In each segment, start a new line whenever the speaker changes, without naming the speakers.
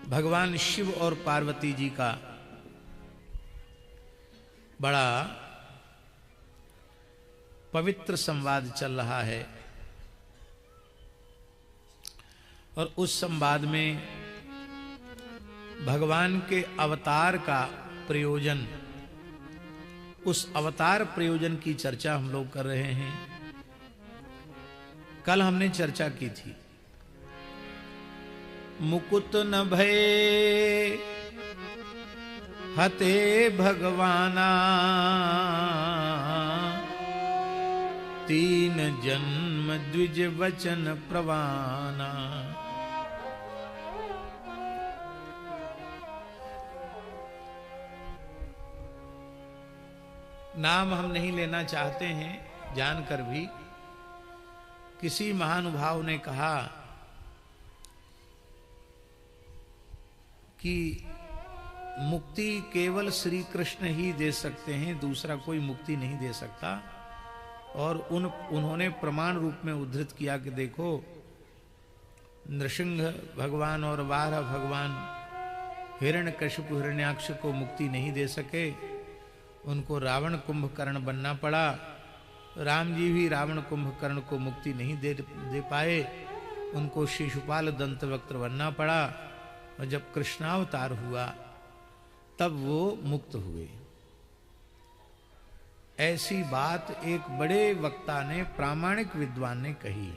भगवान शिव और पार्वती जी का बड़ा पवित्र संवाद चल रहा है और उस संवाद में भगवान के अवतार का प्रयोजन, उस अवतार प्रयोजन की चर्चा हम लोग कर रहे हैं। कल हमने चर्चा की थी, मुकुट न भय हते भगवाना, तीन जन्म द्विज वचन प्रवाना। नाम हम नहीं लेना चाहते हैं जानकर भी। किसी महानुभाव ने कहा कि मुक्ति केवल श्री कृष्ण ही दे सकते हैं, दूसरा कोई मुक्ति नहीं दे सकता। और उन्होंने प्रमाण रूप में उद्धृत किया कि देखो, नृसिंह भगवान और वाराह भगवान हिरण्यकशिपु हिरण्याक्ष को मुक्ति नहीं दे सके, उनको रावण कुंभकर्ण बनना पड़ा। राम जी भी रावण कुंभकर्ण को मुक्ति नहीं दे पाए, उनको शिशुपाल दंतवक्त्र बनना पड़ा। और जब कृष्णावतार हुआ तब वो मुक्त हुए। ऐसी बात एक बड़े वक्ता ने, प्रामाणिक विद्वान ने कही।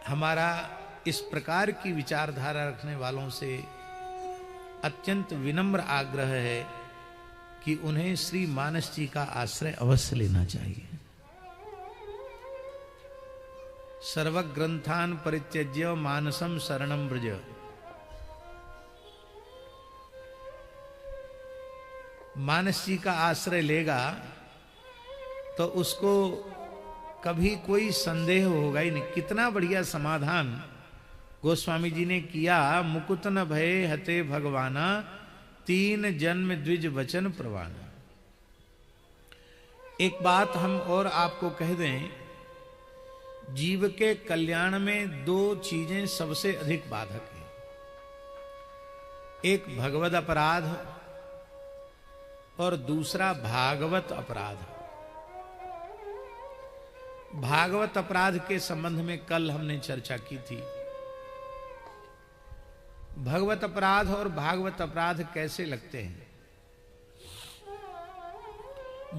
हमारा इस प्रकार की विचारधारा रखने वालों से अत्यंत विनम्र आग्रह है कि उन्हें श्री मानस जी का आश्रय अवश्य लेना चाहिए। सर्वग्रंथान परित्यज्य मानसम शरणम व्रज। मानस जी का आश्रय लेगा तो उसको कभी कोई संदेह होगा ही नहीं। कितना बढ़िया समाधान गोस्वामी जी ने किया। मुकुट न भय हते भगवाना, तीन जन्म द्विज वचन प्रवाना। एक बात हम और आपको कह दें, जीव के कल्याण में दो चीजें सबसे अधिक बाधक हैं। एक भगवद अपराध और दूसरा भागवत अपराध। भागवत अपराध के संबंध में कल हमने चर्चा की थी। भगवत अपराध और भागवत अपराध कैसे लगते हैं?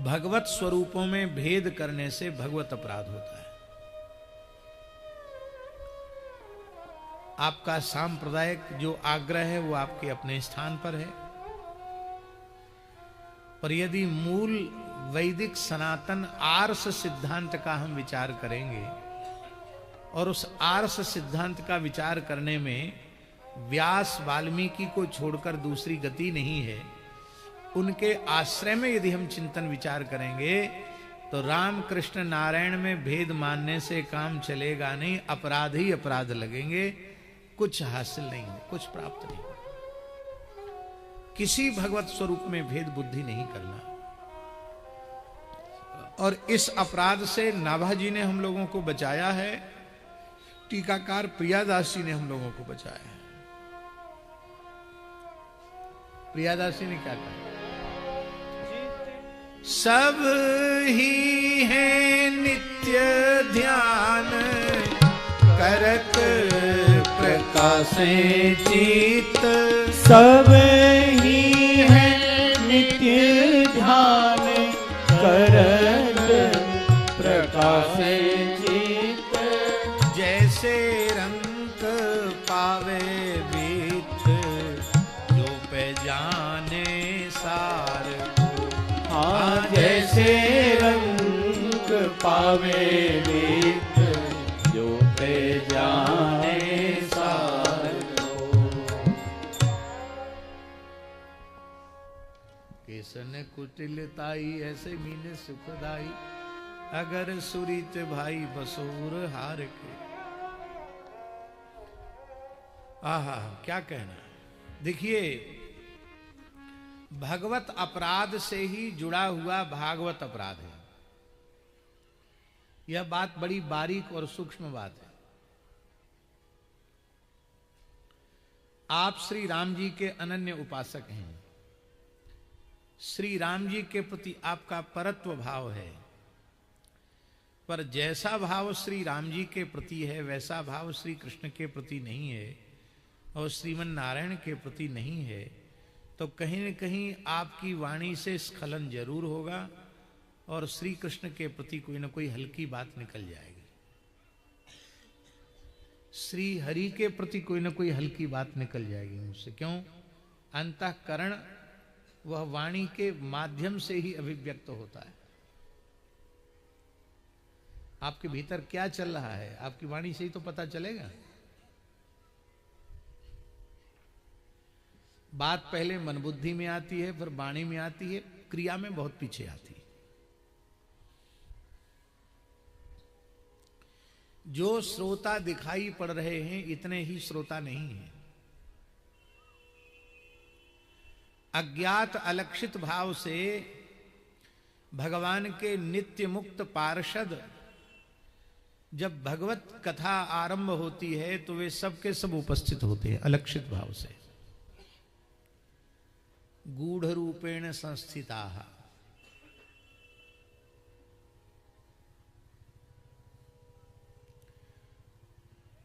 भगवत स्वरूपों में भेद करने से भगवत अपराध होता है। आपका सांप्रदायिक जो आग्रह है वो आपके अपने स्थान पर है, पर यदि मूल वैदिक सनातन आर्ष सिद्धांत का हम विचार करेंगे और उस आर्ष सिद्धांत का विचार करने में व्यास वाल्मीकि को छोड़कर दूसरी गति नहीं है, उनके आश्रय में यदि हम चिंतन विचार करेंगे तो राम कृष्ण नारायण में भेद मानने से काम चलेगा नहीं। अपराध ही अपराध लगेंगे, कुछ हासिल नहीं हो, कुछ प्राप्त नहीं। किसी भगवत स्वरूप में भेद बुद्धि नहीं करना। और इस अपराध से नाभा जी ने हम लोगों को बचाया है, टीकाकार प्रियादास जी ने हम लोगों को बचाया है। प्रियादास जी ने क्या कहा? सब ही है नित्य ध्यान करत प्रकाशे चित।
सब ही है नित्य ध्यान करत प्रकाशे चित।
जैसे रंग पावे बीत, जो पे जाने सार।
हाँ, जैसे रंग पावे बीत, जो पे जाने सार।
केसन कुटिलताई ऐसे मीने सुखदाई, अगर सुरीत भाई बसूर हार के। आहा, क्या कहना। देखिए, भगवत अपराध से ही जुड़ा हुआ भागवत अपराध है। यह बात बड़ी बारीक और सूक्ष्म बात है। आप श्री राम जी के अनन्य उपासक हैं, श्री राम जी के प्रति आपका परत्व भाव है, पर जैसा भाव श्री राम जी के प्रति है वैसा भाव श्री कृष्ण के प्रति नहीं है और श्रीमन नारायण के प्रति नहीं है, तो कहीं न कहीं आपकी वाणी से स्खलन जरूर होगा और श्री कृष्ण के प्रति कोई न कोई हल्की बात निकल जाएगी। श्री हरि के प्रति कोई न कोई हल्की बात निकल जाएगी मुझसे। क्यों? अंतःकरण वह वाणी के माध्यम से ही अभिव्यक्त होता है। आपके भीतर क्या चल रहा है आपकी वाणी से ही तो पता चलेगा। बात पहले मन बुद्धि में आती है, फिर वाणी में आती है, क्रिया में बहुत पीछे आती है। जो श्रोता दिखाई पड़ रहे हैं इतने ही श्रोता नहीं हैं। अज्ञात अलक्षित भाव से भगवान के नित्य मुक्त पार्षद जब भगवत कथा आरंभ होती है तो वे सब के सब उपस्थित होते हैं अलक्षित भाव से। गूढ़ रूपेण संस्थिताः,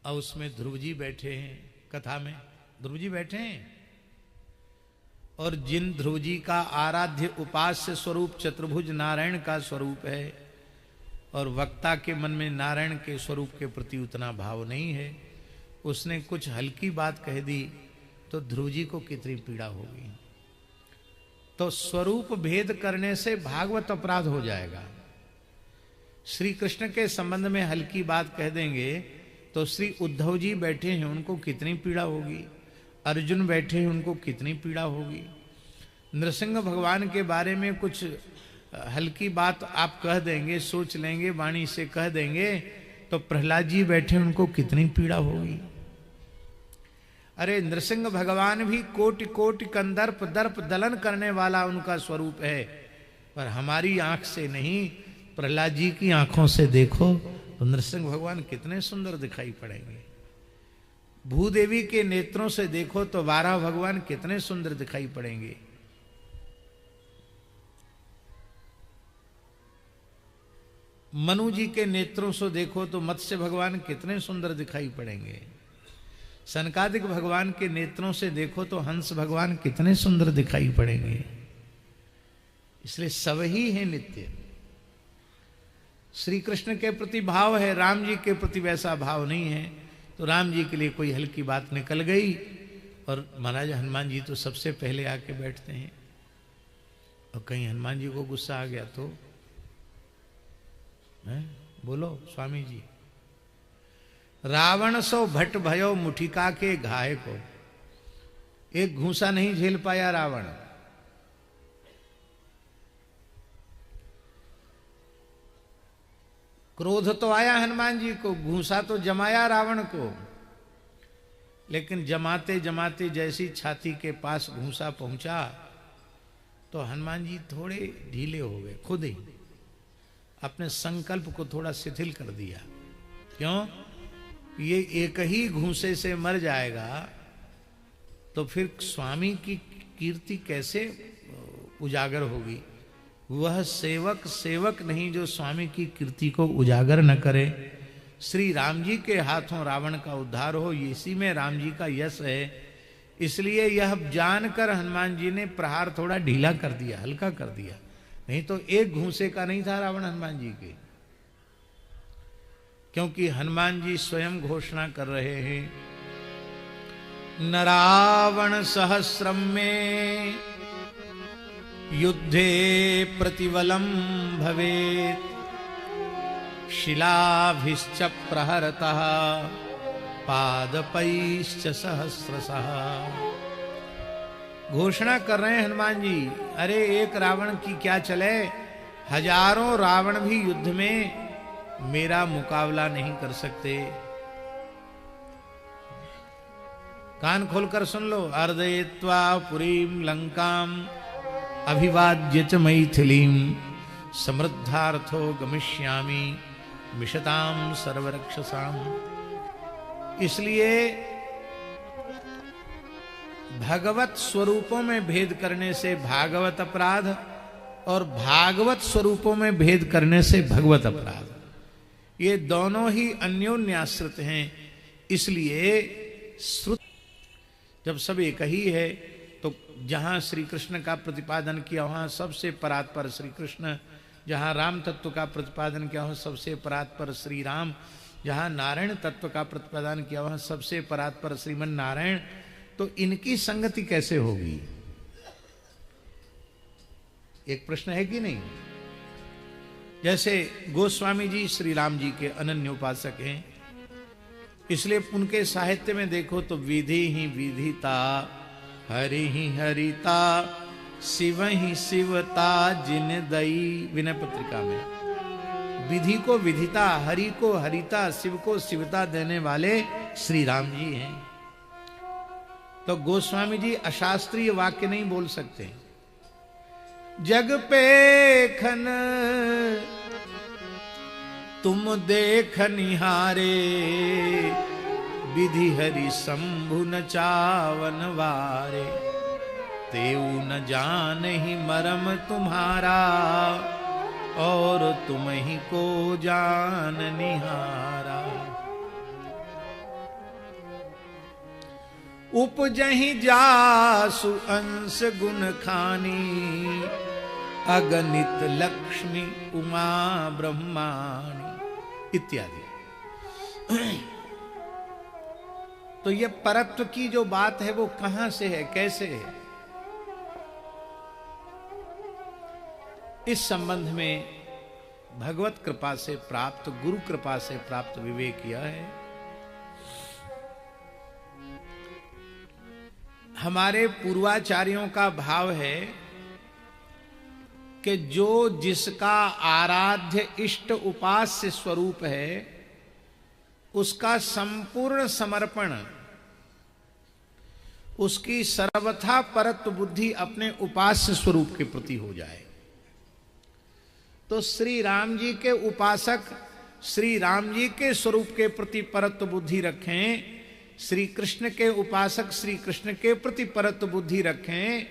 और उसमें ध्रुव जी बैठे हैं कथा में, ध्रुव जी बैठे हैं और जिन ध्रुव जी का आराध्य उपास्य स्वरूप चतुर्भुज नारायण का स्वरूप है और वक्ता के मन में नारायण के स्वरूप के प्रति उतना भाव नहीं है, उसने कुछ हल्की बात कह दी तो ध्रुव जी को कितनी पीड़ा होगी। तो स्वरूप भेद करने से भागवत अपराध हो जाएगा। श्री कृष्ण के संबंध में हल्की बात कह देंगे तो श्री उद्धव जी बैठे हैं उनको कितनी पीड़ा होगी, अर्जुन बैठे हैं उनको कितनी पीड़ा होगी। नृसिंह भगवान के बारे में कुछ हल्की बात आप कह देंगे, सोच लेंगे, वाणी से कह देंगे तो प्रहलाद जी बैठे उनको कितनी पीड़ा होगी। अरे नृसिंह भगवान भी कोटि कोटि कंदर्प दर्प दलन करने वाला उनका स्वरूप है, पर हमारी आंख से नहीं, प्रहलाद जी की आंखों से देखो तो नृसिंह भगवान कितने सुंदर दिखाई पड़ेंगे। भूदेवी के नेत्रों से देखो तो वाराह भगवान कितने सुंदर दिखाई पड़ेंगे। मनु जी के नेत्रों से देखो तो मत्स्य भगवान कितने सुंदर दिखाई पड़ेंगे। सनकादिक भगवान के नेत्रों से देखो तो हंस भगवान कितने सुंदर दिखाई पड़ेंगे। इसलिए सब ही है नित्य। श्री कृष्ण के प्रति भाव है, राम जी के प्रति वैसा भाव नहीं है, तो राम जी के लिए कोई हल्की बात निकल गई और महाराज हनुमान जी तो सबसे पहले आके बैठते हैं, और कहीं हनुमान जी को गुस्सा आ गया तो बोलो स्वामी जी। रावण सो भट्ट भयो मुठिका के घाय को, एक घूंसा नहीं झेल पाया रावण। क्रोध तो आया हनुमान जी को, घूंसा तो जमाया रावण को, लेकिन जमाते जमाते जैसी छाती के पास घूंसा पहुंचा तो हनुमान जी थोड़े ढीले हो गए, खुद ही अपने संकल्प को थोड़ा शिथिल कर दिया। क्यों? ये एक ही घूंसे से मर जाएगा तो फिर स्वामी की कीर्ति कैसे उजागर होगी। वह सेवक सेवक नहीं जो स्वामी की कीर्ति को उजागर न करे। श्री राम जी के हाथों रावण का उद्धार हो, इसी में राम जी का यश है। इसलिए यह जानकर हनुमान जी ने प्रहार थोड़ा ढीला कर दिया, हल्का कर दिया, नहीं तो एक घूंसे का नहीं था रावण हनुमान जी के। क्योंकि हनुमान जी स्वयं घोषणा कर रहे हैं, न रावण सहस्रम में युद्धे प्रतिबलम भवेत् शिलाभिश्च प्रहरतः पादपैश्च सहस्रशः। घोषणा कर रहे हैं हनुमान जी, अरे एक रावण की क्या चले, हजारों रावण भी युद्ध में मेरा मुकाबला नहीं कर सकते। कान खोलकर सुन लो। अर्दयित्वा पुरीं लंकाम अभिवाद्य च मैथिलीं समृद्धार्थो गमिष्यामि मिषताम सर्वरक्षसाम। इसलिए भगवत स्वरूपों में भेद करने से भागवत अपराध और भागवत स्वरूपों में भेद करने से भगवत अपराध, ये दोनों ही अन्योन्याश्रित हैं। इसलिए जब सब एक ही है तो जहां श्री कृष्ण का प्रतिपादन किया वहां सबसे परात्पर श्री कृष्ण, जहां राम तत्व का प्रतिपादन किया वहां सबसे परात्पर श्री राम, जहां नारायण तत्व का प्रतिपादन किया वहां सबसे परात्पर श्रीमन नारायण। तो इनकी संगति कैसे होगी? एक प्रश्न है कि नहीं? जैसे गोस्वामी जी श्री राम जी के अनन्य उपासक हैं, इसलिए उनके साहित्य में देखो तो विधि ही विधिता, हरि ही हरिता, शिव ही शिवता जिन दई। विनय पत्रिका में विधि को विधिता, हरि को हरिता, शिव को शिवता देने वाले श्री राम जी हैं। तो गोस्वामी जी अशास्त्रीय वाक्य नहीं बोल सकते। जग पेखन तुम देख निहारे, विधि हरि शंभु न चावन वारे, तेऊ न जान ही मरम तुम्हारा, और तुम ही को जान निहारा। उपजहि जासु अंश गुण खानी, अगणित लक्ष्मी उमा ब्रह्माणी इत्यादि। तो ये परत्व की जो बात है वो कहां से है, कैसे है? इस संबंध में भगवत कृपा से प्राप्त, गुरु कृपा से प्राप्त विवेक यह है, हमारे पूर्वाचार्यों का भाव है कि जो जिसका आराध्य इष्ट उपास्य स्वरूप है उसका संपूर्ण समर्पण, उसकी सर्वथा परत्व बुद्धि अपने उपास्य स्वरूप के प्रति हो जाए। तो श्री राम जी के उपासक श्री राम जी के स्वरूप के प्रति परत्व बुद्धि रखें, श्री कृष्ण के उपासक श्री कृष्ण के प्रति परत्व बुद्धि रखें,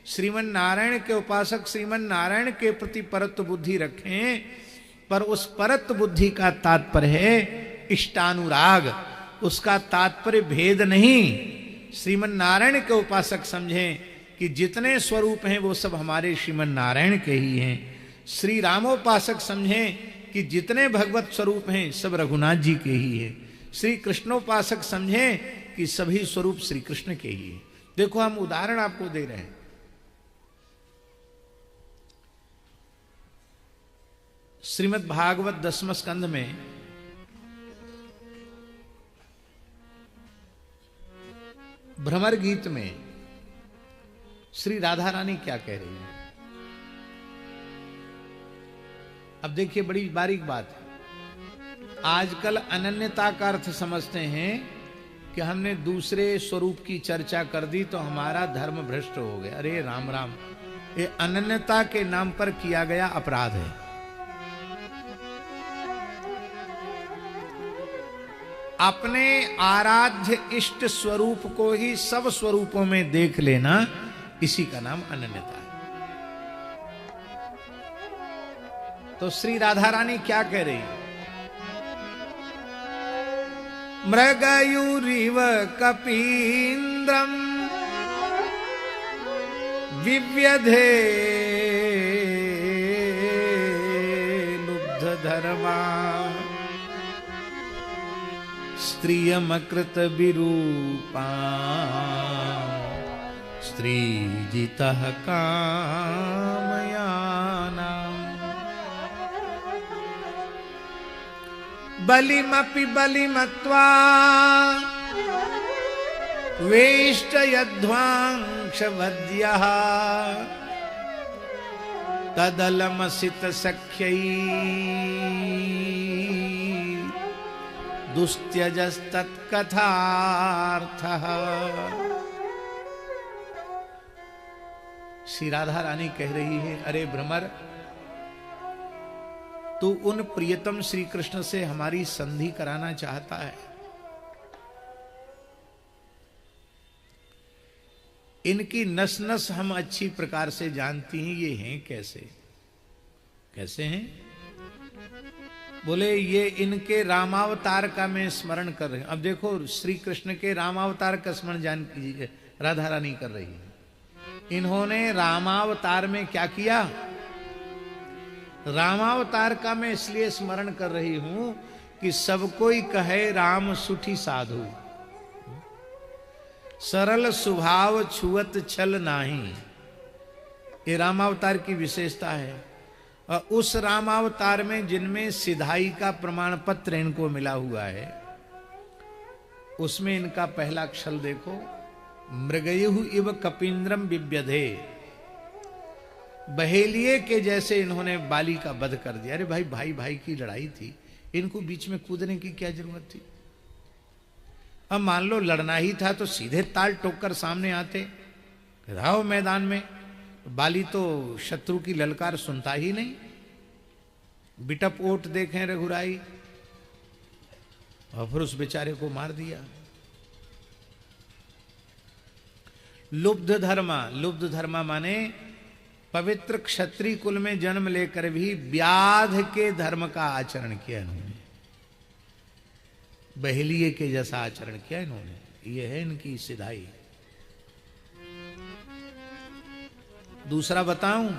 श्रीमन नारायण के उपासक श्रीमन नारायण के प्रति परत्व बुद्धि रखें। पर उस परत्व बुद्धि का तात्पर्य है इष्टानुराग, उसका तात्पर्य भेद नहीं। श्रीमन नारायण के उपासक समझें कि जितने स्वरूप हैं वो सब हमारे श्रीमन नारायण के ही हैं। श्री रामोपासक समझें कि जितने भगवत स्वरूप हैं सब रघुनाथ जी के ही हैं। श्री कृष्णोपासक समझें कि सभी स्वरूप श्री कृष्ण के ही हैं। देखो हम उदाहरण आपको दे रहे हैं। श्रीमद् भागवत 10वें स्कंध में भ्रमर गीत में श्री राधा रानी क्या कह रही है? अब देखिए, बड़ी बारीक बात है। आजकल अनन्यता का अर्थ समझते हैं कि हमने दूसरे स्वरूप की चर्चा कर दी तो हमारा धर्म भ्रष्ट हो गया। अरे राम राम, ये अनन्यता के नाम पर किया गया अपराध है। अपने आराध्य इष्ट स्वरूप को ही सब स्वरूपों में देख लेना, इसी का नाम अनन्यता है। तो श्री राधा रानी क्या कह रही है? मृगयूरिव कपीन्द्रम विव्यधे लुब्ध धर्मा, स्त्रियमकृत विरूपा स्त्रीजितः कामयाना, बलिमपि बलिमत्वा वेष्टयध्वांशवद्यः, तदलमसित सख्यै दुस्त्यजस्तत्कथार्थः। श्री राधा रानी कह रही है, अरे भ्रमर, तू उन प्रियतम श्री कृष्ण से हमारी संधि कराना चाहता है। इनकी नस नस हम अच्छी प्रकार से जानती हैं। ये हैं कैसे, कैसे हैं? बोले ये इनके रामावतार का मैं स्मरण कर रहे हैं। अब देखो श्री कृष्ण के रामावतार का स्मरण जान कीजिए, राधा रानी कर रही है। इन्होंने रामावतार में क्या किया? रामावतार का मैं इसलिए स्मरण कर रही हूं कि सब कोई कहे राम सुठी साधु, सरल स्वभाव छुअत छल नाही। ये रामावतार की विशेषता है। और उस रामावतार में जिनमें सिधाई का प्रमाण पत्र इनको मिला हुआ है, उसमें इनका पहला अक्षर देखो, मृगयु इव कपींद्रम बिव्यधे। बहेलिए के जैसे इन्होंने बाली का वध कर दिया। अरे भाई, भाई भाई की लड़ाई थी, इनको बीच में कूदने की क्या जरूरत थी? अब मान लो लड़ना ही था तो सीधे ताल ठोक कर सामने आते, रहो मैदान में। बाली तो शत्रु की ललकार सुनता ही नहीं। बिटप ओट देखें रघुराई, और फिर उस बेचारे को मार दिया। लुब्ध धर्मा, लुब्ध धर्मा माने पवित्र क्षत्रिय कुल में जन्म लेकर भी व्याध के धर्म का आचरण किया इन्होंने, बहेलिए के जैसा आचरण किया इन्होंने। यह है इनकी सिधाई। दूसरा बताऊं,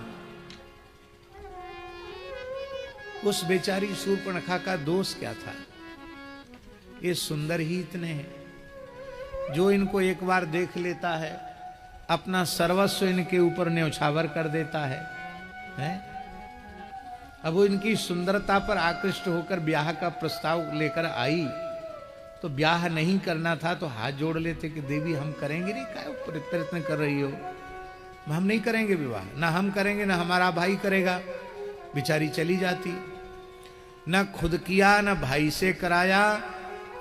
उस बेचारी शूर्पणखा का दोष क्या था? ये सुंदर ही इतने हैं, जो इनको एक बार देख लेता है अपना सर्वस्व इनके ऊपर न्यौछावर कर देता है, हैं? अब वो इनकी सुंदरता पर आकृष्ट होकर ब्याह का प्रस्ताव लेकर आई, तो ब्याह नहीं करना था तो हाथ जोड़ लेते कि देवी हम करेंगे नहीं, क्या प्रयत्न कर रही हो, हम नहीं करेंगे विवाह, ना हम करेंगे ना हमारा भाई करेगा। बेचारी चली जाती, ना खुद किया ना भाई से कराया,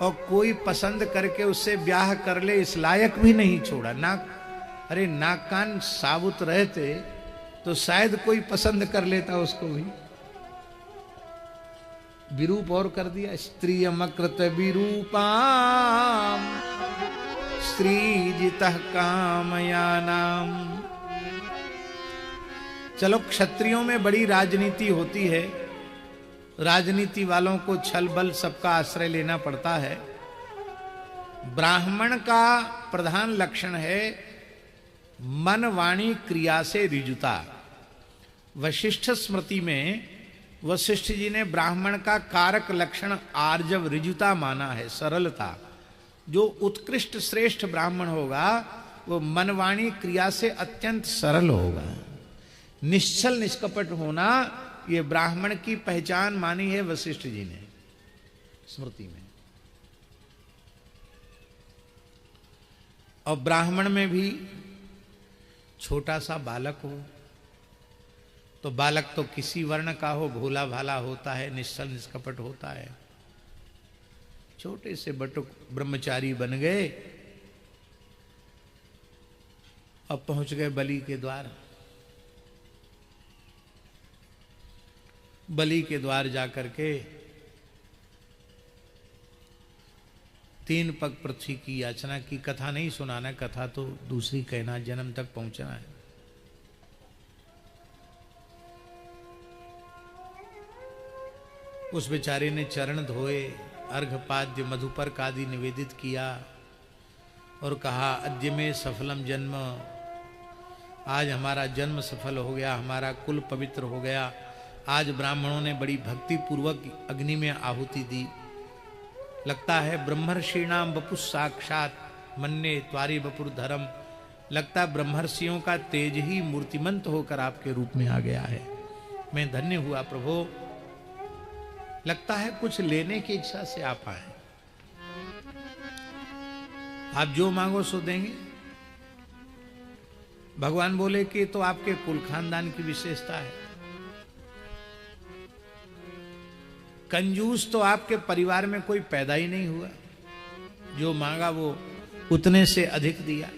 और कोई पसंद करके उससे ब्याह कर ले इस लायक भी नहीं छोड़ा। ना, अरे नाक कान साबुत रहते तो शायद कोई पसंद कर लेता उसको भी। विरूप और कर दिया, स्त्रियमकृत विरूपाम स्त्रीजितः कामयानाम। चलो क्षत्रियों में बड़ी राजनीति होती है, राजनीति वालों को छल बल सबका आश्रय लेना पड़ता है। ब्राह्मण का प्रधान लक्षण है मन वाणी क्रिया से ऋजुता। वशिष्ठ स्मृति में वशिष्ठ जी ने ब्राह्मण का कारक लक्षण आर्जव ऋजुता माना है, सरलता। जो उत्कृष्ट श्रेष्ठ ब्राह्मण होगा वो मनवाणी क्रिया से अत्यंत सरल होगा। निश्चल निष्कपट होना ये ब्राह्मण की पहचान मानी है वशिष्ठ जी ने स्मृति में। और ब्राह्मण में भी छोटा सा बालक हो तो बालक तो किसी वर्ण का हो, भोला भाला होता है, निश्चल निष्कपट होता है। छोटे से बटुक ब्रह्मचारी बन गए, अब पहुंच गए बलि के द्वार। बलि के द्वार जाकर के 3 पग पृथ्वी की याचना की। कथा नहीं सुनाना, कथा तो दूसरी कहना, जन्म तक पहुंचना है। उस बेचारे ने चरण धोए, अर्घपाद्य मधुपर्क आदि निवेदित किया और कहा अद्य में सफलम जन्म, आज हमारा जन्म सफल हो गया, हमारा कुल पवित्र हो गया। आज ब्राह्मणों ने बड़ी भक्ति पूर्वक अग्नि में आहुति दी। लगता है ब्रह्मर्षिणाम बपु साक्षात मन्ने त्वारी बपुर धर्म। लगता है ब्रह्मर्षियों का तेज ही मूर्तिमंत होकर आपके रूप में आ गया है। मैं धन्य हुआ प्रभु। लगता है कुछ लेने की इच्छा से आप आए। आप जो मांगो सो देंगे। भगवान बोले कि तो आपके कुल खानदान की विशेषता है। कंजूस तो आपके परिवार में कोई पैदा ही नहीं हुआ, जो मांगा वो उतने से अधिक दिया।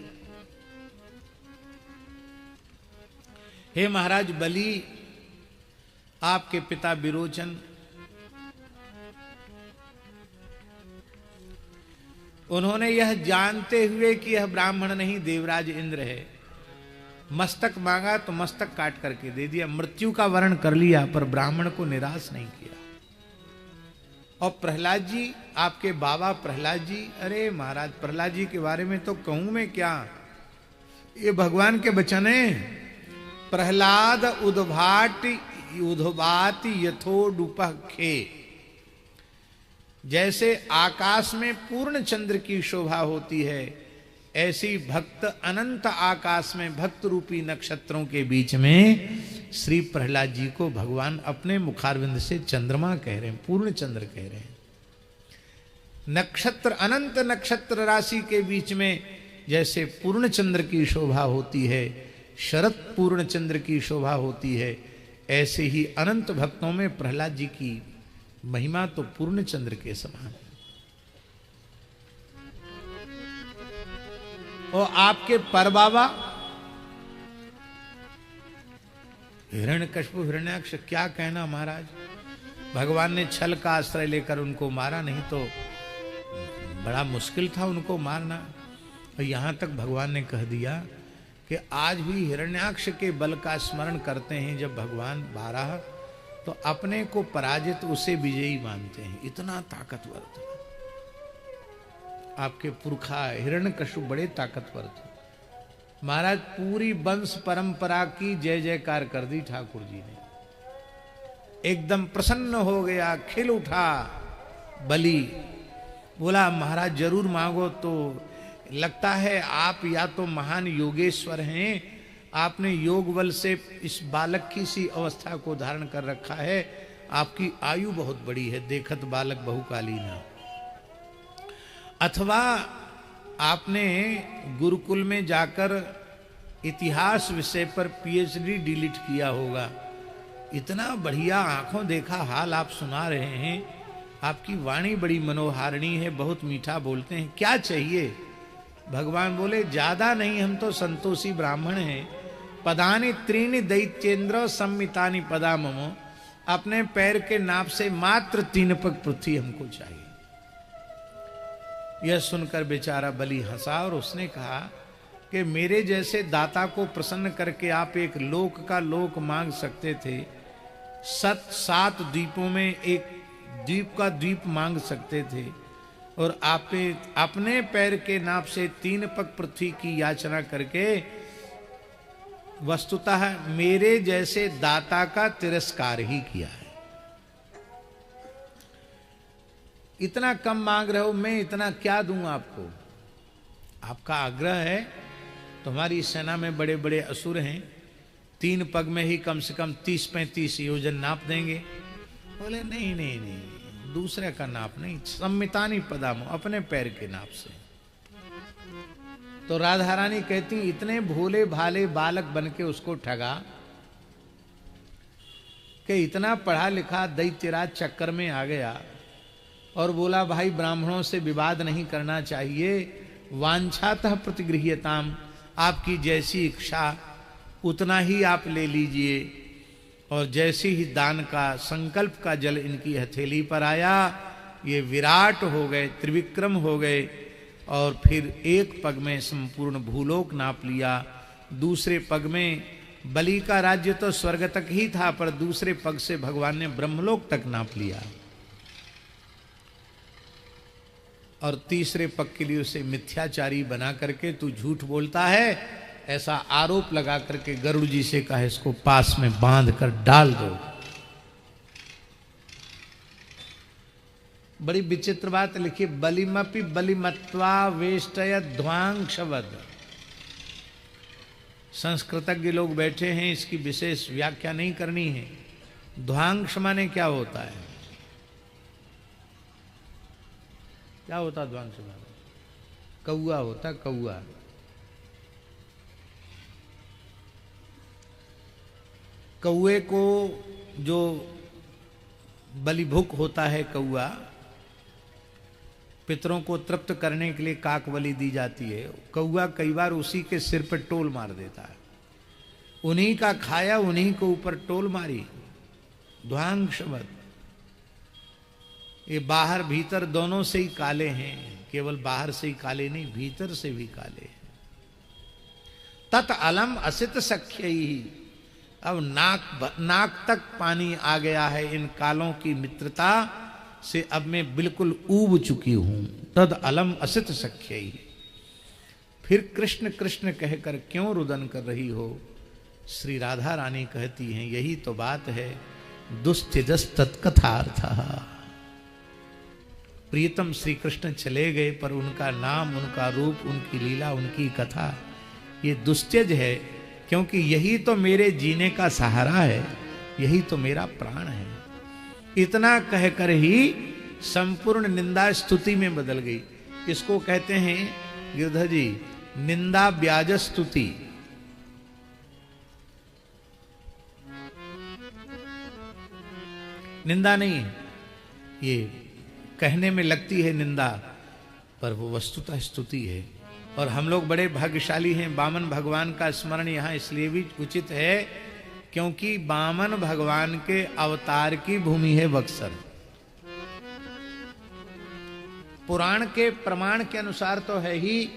हे महाराज बलि, आपके पिता विरोचन, उन्होंने यह जानते हुए कि यह ब्राह्मण नहीं देवराज इंद्र है, मस्तक मांगा तो मस्तक काट करके दे दिया, मृत्यु का वर्ण कर लिया, पर ब्राह्मण को निराश नहीं किया। और प्रहलाद जी, आपके बाबा प्रहलाद जी, अरे महाराज प्रहलाद जी के बारे में तो कहूं मैं क्या, ये भगवान के वचन है। प्रहलाद उद्भाट यथो डुपह खे, जैसे आकाश में पूर्ण चंद्र की शोभा होती है, ऐसी भक्त अनंत आकाश में भक्त रूपी नक्षत्रों के बीच में श्री प्रहलाद जी को भगवान अपने मुखारविंद से चंद्रमा कह रहे हैं, पूर्ण चंद्र कह रहे हैं। नक्षत्र, अनंत नक्षत्र राशि के बीच में जैसे पूर्ण चंद्र की शोभा होती है, शरद पूर्ण चंद्र की शोभा होती है, ऐसे ही अनंत भक्तों में प्रहलाद जी की महिमा तो पूर्ण चंद्र के समान है। और आपके परबाबा हिरण्यकशिपु हिरण्याक्ष, क्या कहना महाराज, भगवान ने छल का आश्रय लेकर उनको मारा, नहीं तो बड़ा मुश्किल था उनको मारना। और यहां तक भगवान ने कह दिया कि आज भी हिरण्याक्ष के बल का स्मरण करते हैं जब भगवान 12, तो अपने को पराजित उसे विजयी मानते हैं, इतना ताकतवर था। आपके पुरखा हिरण्यकशिपु बड़े ताकतवर थे महाराज, पूरी वंश परंपरा की जय जयकार कर दी ठाकुर जी ने, एकदम प्रसन्न हो गया, खिल उठा बलि, बोला महाराज जरूर मांगो। तो लगता है आप या तो महान योगेश्वर हैं, आपने योग बल से इस बालक की सी अवस्था को धारण कर रखा है, आपकी आयु बहुत बड़ी है, देखत बालक बहुकालीना। अथवा आपने गुरुकुल में जाकर इतिहास विषय पर पीएचडी डिलीट किया होगा, इतना बढ़िया आंखों देखा हाल आप सुना रहे हैं, आपकी वाणी बड़ी मनोहारिणी है, बहुत मीठा बोलते हैं, क्या चाहिए। भगवान बोले ज्यादा नहीं, हम तो संतोषी ब्राह्मण हैं, पदानि त्रीणि दैत्येंद्र सम्मितानि पदा ममो, अपने पैर के नाप से मात्र 3 पग पृथ्वी हमको चाहिए। यह सुनकर बेचारा बलि हंसा और उसने कहा कि मेरे जैसे दाता को प्रसन्न करके आप एक लोक का लोक मांग सकते थे, 7 द्वीपों में एक द्वीप का द्वीप मांग सकते थे, और आप अपने पैर के नाप से 3 पग पृथ्वी की याचना करके वस्तुतः मेरे जैसे दाता का तिरस्कार ही किया है। इतना कम मांग रहे हो, मैं इतना क्या दूं आपको। आपका आग्रह है, तुम्हारी सेना में बड़े बड़े असुर हैं, 3 पग में ही कम से कम 30-35 योजन नाप देंगे। बोले नहीं नहीं नहीं, दूसरे का नाप नहीं, सम्मितानि पदामो, अपने पैर के नाप से। तो राधा रानी कहती इतने भोले भाले बालक बन के उसको ठगा कि इतना पढ़ा लिखा दैत्यराज चक्कर में आ गया और बोला भाई ब्राह्मणों से विवाद नहीं करना चाहिए, वांछातः प्रतिगृह्यताम, आपकी जैसी इच्छा उतना ही आप ले लीजिए। और जैसे ही दान का संकल्प का जल इनकी हथेली पर आया, ये विराट हो गए, त्रिविक्रम हो गए, और फिर एक पग में संपूर्ण भूलोक नाप लिया, दूसरे पग में बलि का राज्य तो स्वर्ग तक ही था, पर दूसरे पग से भगवान ने ब्रह्मलोक तक नाप लिया, और तीसरे पग के लिए उसे मिथ्याचारी बना करके तू झूठ बोलता है ऐसा आरोप लगा करके गरुड़ जी से कहा इसको पास में बांध कर डाल दो। बड़ी विचित्र बात लिखी, बलिमपि बलिमत्वा वेष्टय ध्वांशवद। संस्कृतज्ञ लोग बैठे हैं, इसकी विशेष व्याख्या नहीं करनी है। ध्वांश माने क्या होता है, क्या होता है ध्वांश माने? कौआ होता, कौआ। कौए को जो बलिभुक होता है, कौआ, पितरों को तृप्त करने के लिए काक बलि दी जाती है। कौआ कई बार उसी के सिर पर टोल मार देता है, उन्हीं का खाया उन्हीं को ऊपर टोल मारी। ध्वांशवद, ये बाहर भीतर दोनों से ही काले हैं, केवल बाहर से ही काले नहीं, भीतर से भी काले हैं। तत् अलम असित सख्यई। अब नाक तक पानी आ गया है इन कालों की मित्रता से, अब मैं बिल्कुल ऊब चुकी हूं। तद अलम असित सख्यई। फिर कृष्ण कृष्ण कहकर क्यों रुदन कर रही हो? श्री राधा रानी कहती हैं, यही तो बात है, दुस्त्यजस तत्कथार्थ। प्रियतम श्री कृष्ण चले गए, पर उनका नाम, उनका रूप, उनकी लीला, उनकी कथा ये दुस्त्यज है, क्योंकि यही तो मेरे जीने का सहारा है, यही तो मेरा प्राण है। इतना कहकर ही संपूर्ण निंदा स्तुति में बदल गई। इसको कहते हैं गिरधर जी, निंदा ब्याज स्तुति। निंदा नहीं है, ये कहने में लगती है निंदा, पर वो वस्तुतः स्तुति है। और हम लोग बड़े भाग्यशाली हैं। वामन भगवान का स्मरण यहाँ इसलिए भी उचित है क्योंकि वामन भगवान के अवतार की भूमि है बक्सर। पुराण के प्रमाण के अनुसार तो है ही,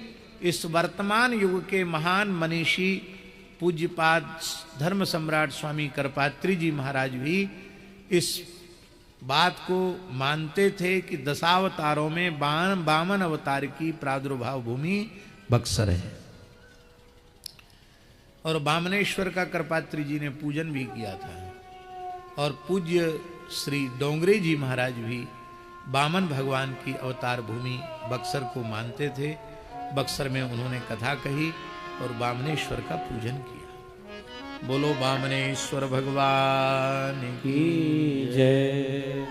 इस वर्तमान युग के महान मनीषी पूज्यपाद धर्म सम्राट स्वामी करपात्री जी महाराज भी इस बात को मानते थे कि दशावतारों में वामन अवतार की प्रादुर्भाव भूमि बक्सर है। और वामनेश्वर का करपात्री जी ने पूजन भी किया था। और पूज्य श्री डोंगरे जी महाराज भी वामन भगवान की अवतार भूमि बक्सर को मानते थे। बक्सर में उन्होंने कथा कही और वामनेश्वर का पूजन किया। बोलो वामनेश्वर भगवान की
जय।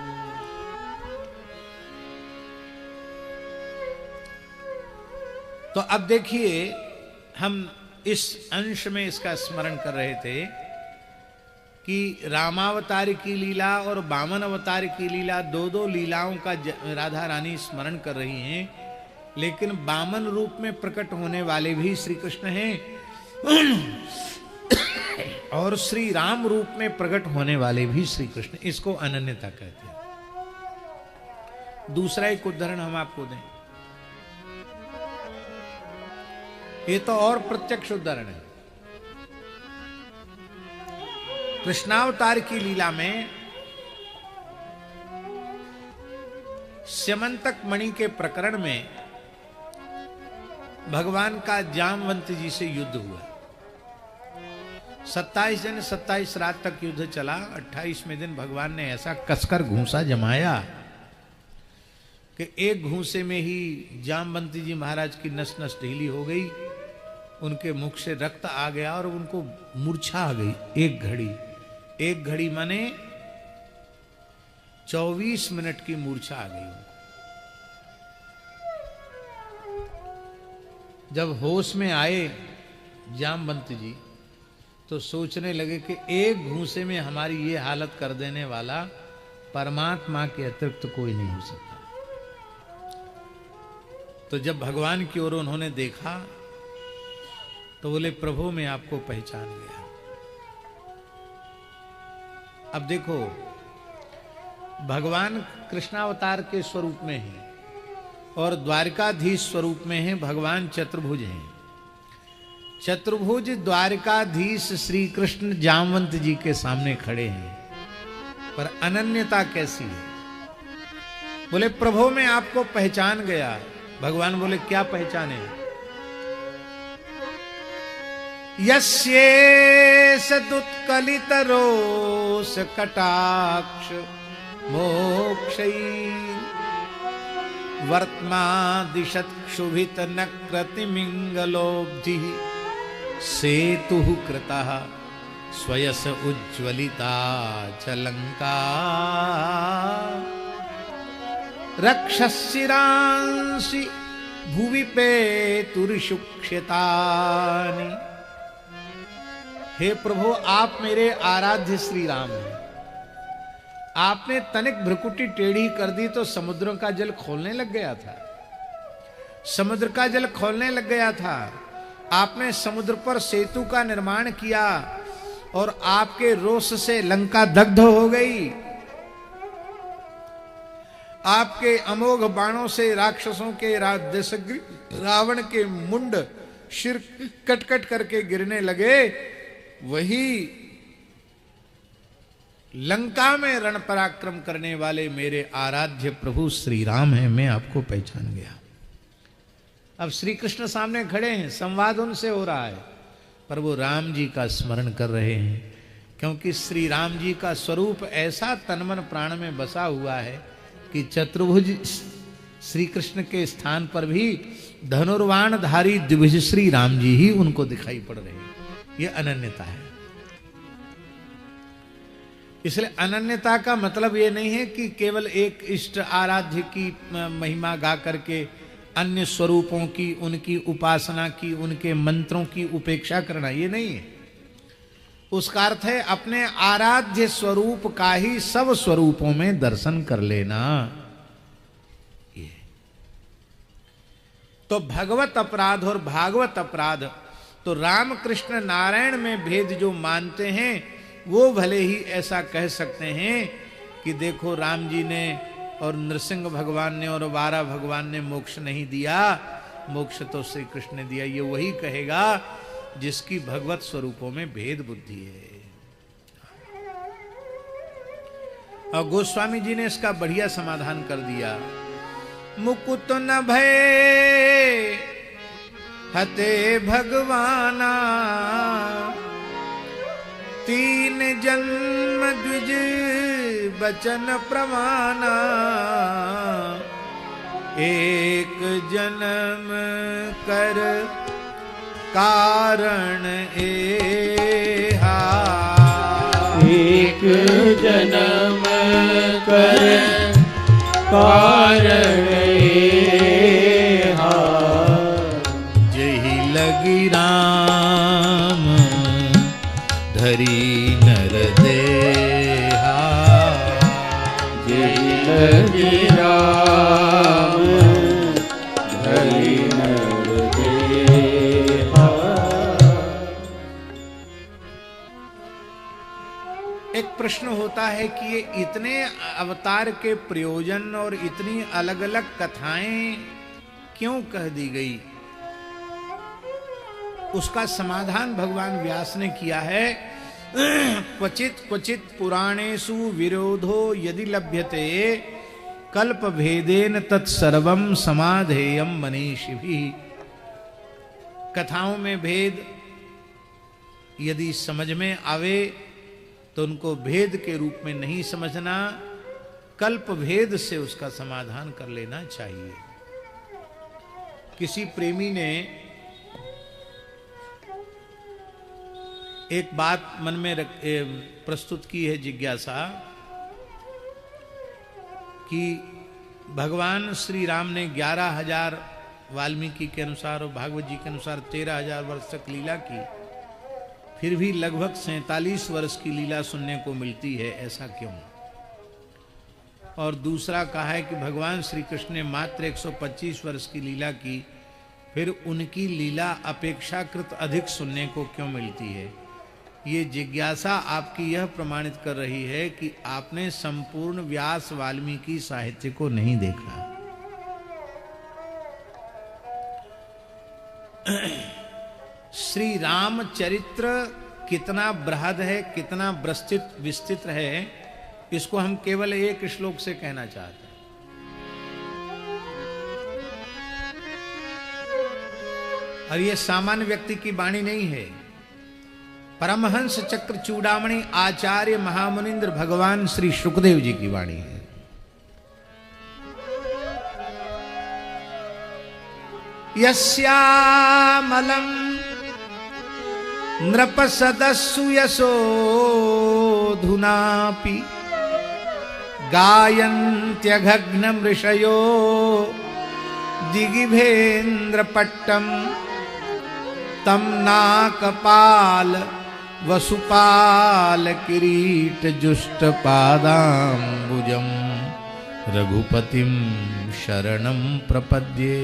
तो अब देखिए, हम इस अंश में इसका स्मरण कर रहे थे कि रामावतार की लीला और वामन अवतार की लीला, दो दो लीलाओं का राधा रानी स्मरण कर रही हैं। लेकिन वामन रूप में प्रकट होने वाले भी श्री कृष्ण हैं और श्री राम रूप में प्रकट होने वाले भी श्री कृष्ण। इसको अनन्यता कहते हैं। दूसरा एक उदाहरण हम आपको दें, ये तो और प्रत्यक्ष उदाहरण है। कृष्णावतार की लीला में स्यमंतक मणि के प्रकरण में भगवान का जामवंत जी से युद्ध हुआ। 27 दिन 27 रात तक युद्ध चला। 28वें दिन भगवान ने ऐसा कसकर घूंसा जमाया कि एक घूंसे में ही जामवंती जी महाराज की नस नस ढीली हो गई, उनके मुख से रक्त आ गया और उनको मूर्छा आ गई। एक घड़ी माने 24 मिनट की मूर्छा आ गई। जब होश में आए जामवंत जी तो सोचने लगे कि एक घूंसे में हमारी ये हालत कर देने वाला परमात्मा के अतिरिक्त कोई नहीं हो सकता। तो जब भगवान की ओर उन्होंने देखा तो बोले, प्रभु मैं आपको पहचान गया। अब देखो, भगवान कृष्णावतार के स्वरूप में है और द्वारकाधीश स्वरूप में है भगवान चतुर्भुज हैं। चतुर्भुज द्वारकाधीश श्री कृष्ण जामवंत जी के सामने खड़े हैं, पर अनन्यता कैसी है? बोले, प्रभु मैं आपको पहचान गया। भगवान बोले, क्या पहचाने? यस्येष दुत्कलित रोष कटाक्ष मोक्षै वर्त्मा दिशत क्षुभित नक्रतिमिंगलोब्धि सेतु कृतः स्वयस उज्ज्वलिता च लंका रक्षशिरांसि भुवि पेतुरिषुक्षतानि। हे प्रभु, आप मेरे आराध्य श्री राम हैं। आपने तनिक भ्रुकुटी टेढ़ी कर दी तो समुद्रों का जल खोलने लग गया था। समुद्र का जल खोलने लग गया था। आपने समुद्र पर सेतु का निर्माण किया और आपके रोष से लंका दग्ध हो गई। आपके अमोघ बाणों से राक्षसों के रावण के मुंड सिर कट कट करके गिरने लगे, वही लंका में रण पराक्रम करने वाले मेरे आराध्य प्रभु श्री राम हैं। मैं आपको पहचान गया। अब श्री कृष्ण सामने खड़े हैं, संवाद उनसे हो रहा है, पर वो राम जी का स्मरण कर रहे हैं, क्योंकि श्री राम जी का स्वरूप ऐसा तनमन प्राण में बसा हुआ है कि चतुर्भुज श्री कृष्ण के स्थान पर भी धनुर्वाणधारी द्विभुज श्री राम जी ही उनको दिखाई पड़ रहे हैं। ये अनन्यता है। इसलिए अनन्यता का मतलब ये नहीं है कि केवल एक इष्ट आराध्य की महिमा गा करके अन्य स्वरूपों की, उनकी उपासना की, उनके मंत्रों की उपेक्षा करना, ये नहीं है। उसका अर्थ है अपने आराध्य स्वरूप का ही सब स्वरूपों में दर्शन कर लेना। ये तो भगवत अपराध और भागवत अपराध, तो राम कृष्ण नारायण में भेद जो मानते हैं वो भले ही ऐसा कह सकते हैं कि देखो राम जी ने और नृसिंह भगवान ने और वारा भगवान ने मोक्ष नहीं दिया, मोक्ष तो श्री कृष्ण ने दिया। ये वही कहेगा जिसकी भगवत स्वरूपों में भेद बुद्धि है। और गोस्वामी जी ने इसका बढ़िया समाधान कर दिया। मुकुत न भय हते भगवाना, तीन जन्म द्विज बचन प्रमाना, एक जन्म कर कारण एहा,
एक जन्म कर कारण एहा,
जही लगी राम धरी नर देहा,
जही लगी राम धरी नर देहा।
एक प्रश्न होता है कि ये इतने अवतार के प्रयोजन और इतनी अलग अलग कथाएं क्यों कह दी गई? उसका समाधान भगवान व्यास ने किया है। क्वचित क्वचित पुराणेषु विरोधो यदि लभ्यते कल्प भेदेन तत्सर्वं समाधेयं मनीषिभिः। कथाओं में भेद यदि समझ में आवे तो उनको भेद के रूप में नहीं समझना, कल्प भेद से उसका समाधान कर लेना चाहिए। किसी प्रेमी ने एक बात मन में प्रस्तुत की है, जिज्ञासा, कि भगवान श्री राम ने 11,000 वाल्मीकि के अनुसार और भागवत जी के अनुसार 13,000 वर्ष तक लीला की, फिर भी लगभग 47 वर्ष की लीला सुनने को मिलती है, ऐसा क्यों? और दूसरा कहा है कि भगवान श्री कृष्ण ने मात्र 125 वर्ष की लीला की, फिर उनकी लीला अपेक्षाकृत अधिक सुनने को क्यों मिलती है? ये जिज्ञासा आपकी यह प्रमाणित कर रही है कि आपने संपूर्ण व्यास वाल्मीकि साहित्य को नहीं देखा। श्री राम चरित्र कितना बृहद है, कितना विस्तृत है, इसको हम केवल एक श्लोक से कहना चाहते हैं। और ये सामान्य व्यक्ति की वाणी नहीं है, परमहंस चक्र चूड़ामणि आचार्य महामुनिंद्र भगवान श्री शुकदेव जी की वाणी है। यस्यामलं नृपसदस्सु यशोधुनापि गायन्त्यघग्नं ऋषयो दिगिभेन्द्रपट्टं तं नाकपाल वसुपाल किरीट जुष्ट पादाम्बुजं रघुपतिं शरणं प्रपद्ये।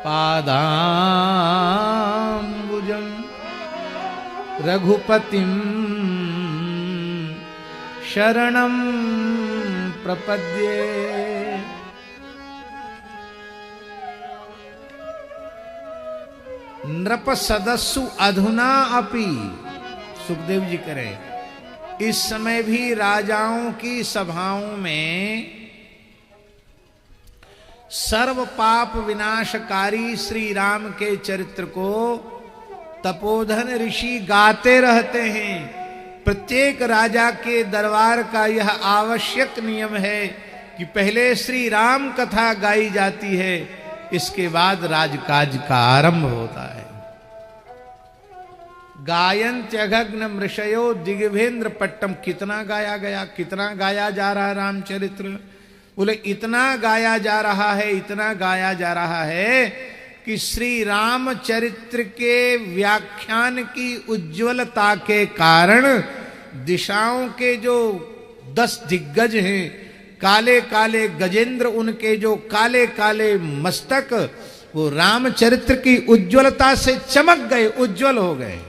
पादाम्बुजं रघुपतिं शरणं प्रपद्ये। नृप सदस्सु अधुना अपि, सुखदेव जी करें, इस समय भी राजाओं की सभाओं में सर्व पाप विनाशकारी श्री राम के चरित्र को तपोधन ऋषि गाते रहते हैं। प्रत्येक राजा के दरबार का यह आवश्यक नियम है कि पहले श्री राम कथा गाई जाती है, इसके बाद राजकाज का आरंभ होता है। गायन्त्यघग्न मृषयो दिग्भेन्द्र पट्टम, कितना गाया गया, कितना गाया जा रहा है रामचरित्र? बोले इतना गाया जा रहा है, इतना गाया जा रहा है कि श्री रामचरित्र के व्याख्यान की उज्ज्वलता के कारण दिशाओं के जो 10 दिग्गज हैं, काले काले गजेंद्र, उनके जो काले काले मस्तक, वो रामचरित्र की उज्ज्वलता से चमक गए, उज्ज्वल हो गए।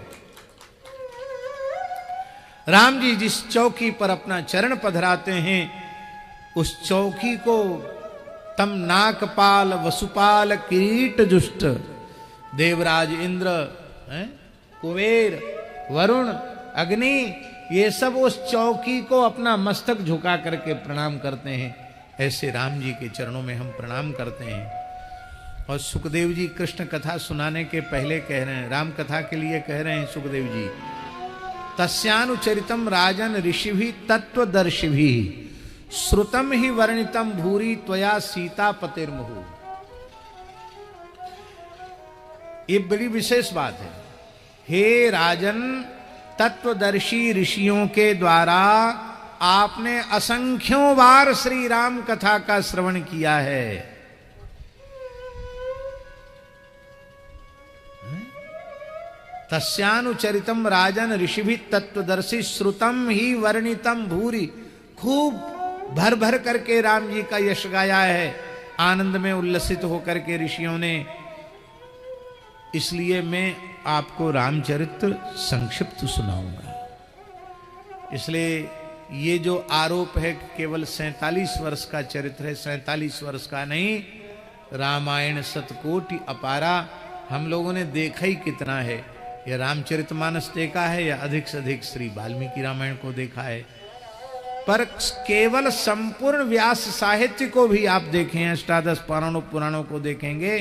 राम जी जिस चौकी पर अपना चरण पधराते हैं, उस चौकी को तम नाकपाल वसुपाल किरीट जुष्ट, देवराज इंद्र, कुबेर, वरुण, अग्नि, ये सब उस चौकी को अपना मस्तक झुका करके प्रणाम करते हैं। ऐसे राम जी के चरणों में हम प्रणाम करते हैं। और सुखदेव जी कृष्ण कथा सुनाने के पहले कह रहे हैं, राम कथा के लिए कह रहे हैं सुखदेव जी, तस्यानुचरितम राजन ऋषिभि तत्वदर्शिभि श्रुतम ही वर्णितम भूरि त्वया सीता पतिर्मुहु। ये बड़ी विशेष बात है। हे राजन, तत्वदर्शी ऋषियों के द्वारा आपने असंख्यों बार श्री राम कथा का श्रवण किया है। तस्यानुचरितम राजन ऋषिभि तत्वदर्शी श्रुतम ही वर्णितम भूरि, खूब भर भर करके राम जी का यश गाया है, आनंद में उल्लसित होकर के ऋषियों ने। इसलिए मैं आपको रामचरित्र संक्षिप्त सुनाऊंगा। इसलिए ये जो आरोप है कि केवल 47 वर्ष का चरित्र है, 47 वर्ष का नहीं, रामायण शतकोटि अपारा, हम लोगों ने देखा ही कितना है। यह रामचरितमानस देखा है या अधिक से अधिक श्री वाल्मीकि रामायण को देखा है, पर केवल संपूर्ण व्यास साहित्य को भी आप देखें, अष्टादश पुराणों को देखेंगे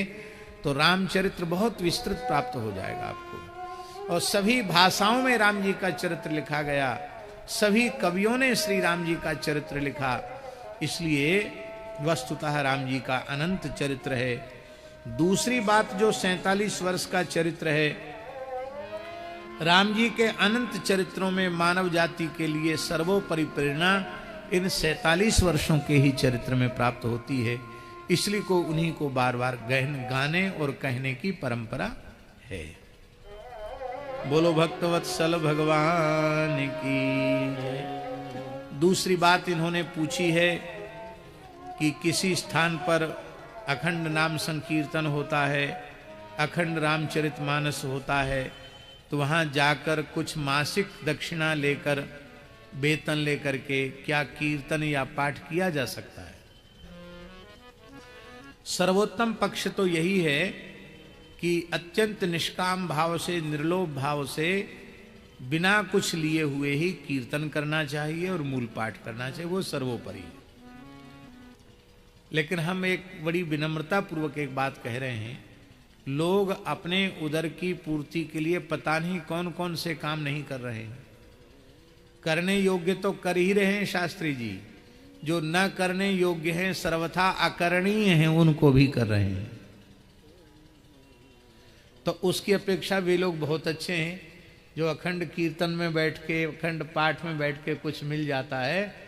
तो रामचरित्र बहुत विस्तृत प्राप्त हो जाएगा आपको। और सभी भाषाओं में राम जी का चरित्र लिखा गया, सभी कवियों ने श्री राम जी का चरित्र लिखा। इसलिए वस्तुतः राम जी का अनंत चरित्र है। दूसरी बात, जो 47 वर्ष का चरित्र है, राम जी के अनंत चरित्रों में मानव जाति के लिए सर्वोपरि प्रेरणा इन 47 वर्षों के ही चरित्र में प्राप्त होती है। इसलिए को उन्हीं को बार बार गाने और कहने की परंपरा है। बोलो भक्तवत्सल भगवान की जय। दूसरी बात इन्होंने पूछी है कि किसी स्थान पर अखंड नाम संकीर्तन होता है, अखंड रामचरितमानस होता है, तो वहां जाकर कुछ मासिक दक्षिणा लेकर, वेतन लेकर के क्या कीर्तन या पाठ किया जा सकता है? सर्वोत्तम पक्ष तो यही है कि अत्यंत निष्काम भाव से, निर्लोभ भाव से, बिना कुछ लिए हुए ही कीर्तन करना चाहिए और मूल पाठ करना चाहिए, वो सर्वोपरि। लेकिन हम एक बड़ी विनम्रता पूर्वक एक बात कह रहे हैं, लोग अपने उदर की पूर्ति के लिए पता नहीं कौन कौन से काम नहीं कर रहे हैं। करने योग्य तो कर ही रहे हैं शास्त्री जी, जो न करने योग्य हैं, सर्वथा अकरणीय हैं, उनको भी कर रहे हैं। तो उसकी अपेक्षा वे लोग बहुत अच्छे हैं जो अखंड कीर्तन में बैठ के, अखंड पाठ में बैठ के कुछ मिल जाता है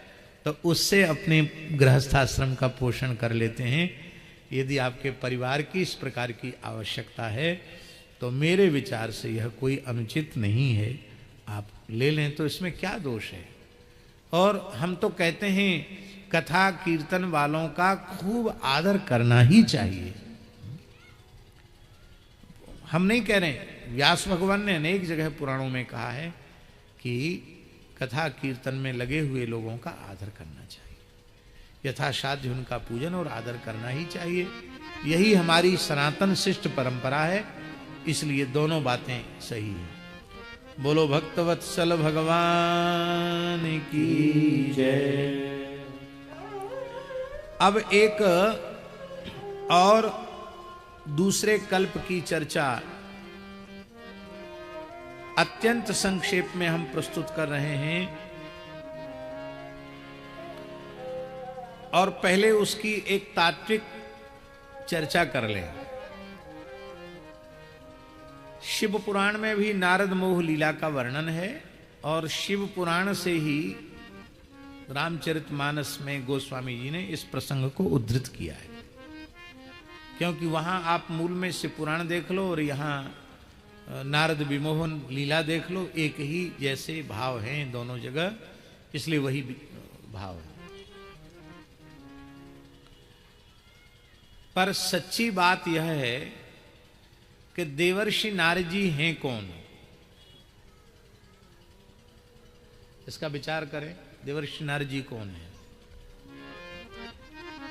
तो उससे अपने गृहस्थाश्रम का पोषण कर लेते हैं। यदि आपके परिवार की इस प्रकार की आवश्यकता है तो मेरे विचार से यह कोई अनुचित नहीं है, आप ले लें तो इसमें क्या दोष है। और हम तो कहते हैं कथा कीर्तन वालों का खूब आदर करना ही चाहिए। हम नहीं कह रहे, व्यास भगवान ने अनेक जगह पुराणों में कहा है कि कथा कीर्तन में लगे हुए लोगों का आदर करना चाहिए, यथासाध्य उनका पूजन और आदर करना ही चाहिए। यही हमारी सनातन शिष्ट परंपरा है। इसलिए दोनों बातें सही है। बोलो भक्तवत्सल भगवान की जय। अब एक और दूसरे कल्प की चर्चा अत्यंत संक्षेप में हम प्रस्तुत कर रहे हैं, और पहले उसकी एक तात्विक चर्चा कर लें। शिव पुराण में भी नारद मोह लीला का वर्णन है, और शिव पुराण से ही रामचरितमानस में गोस्वामी जी ने इस प्रसंग को उद्धृत किया है। क्योंकि वहां आप मूल में शिव पुराण देख लो और यहां नारद विमोहन लीला देख लो, एक ही जैसे भाव हैं दोनों जगह, इसलिए वही भाव है। पर सच्ची बात यह है कि देवर्षि नारद जी हैं कौन, इसका विचार करें। देवर्षि नारद जी कौन है?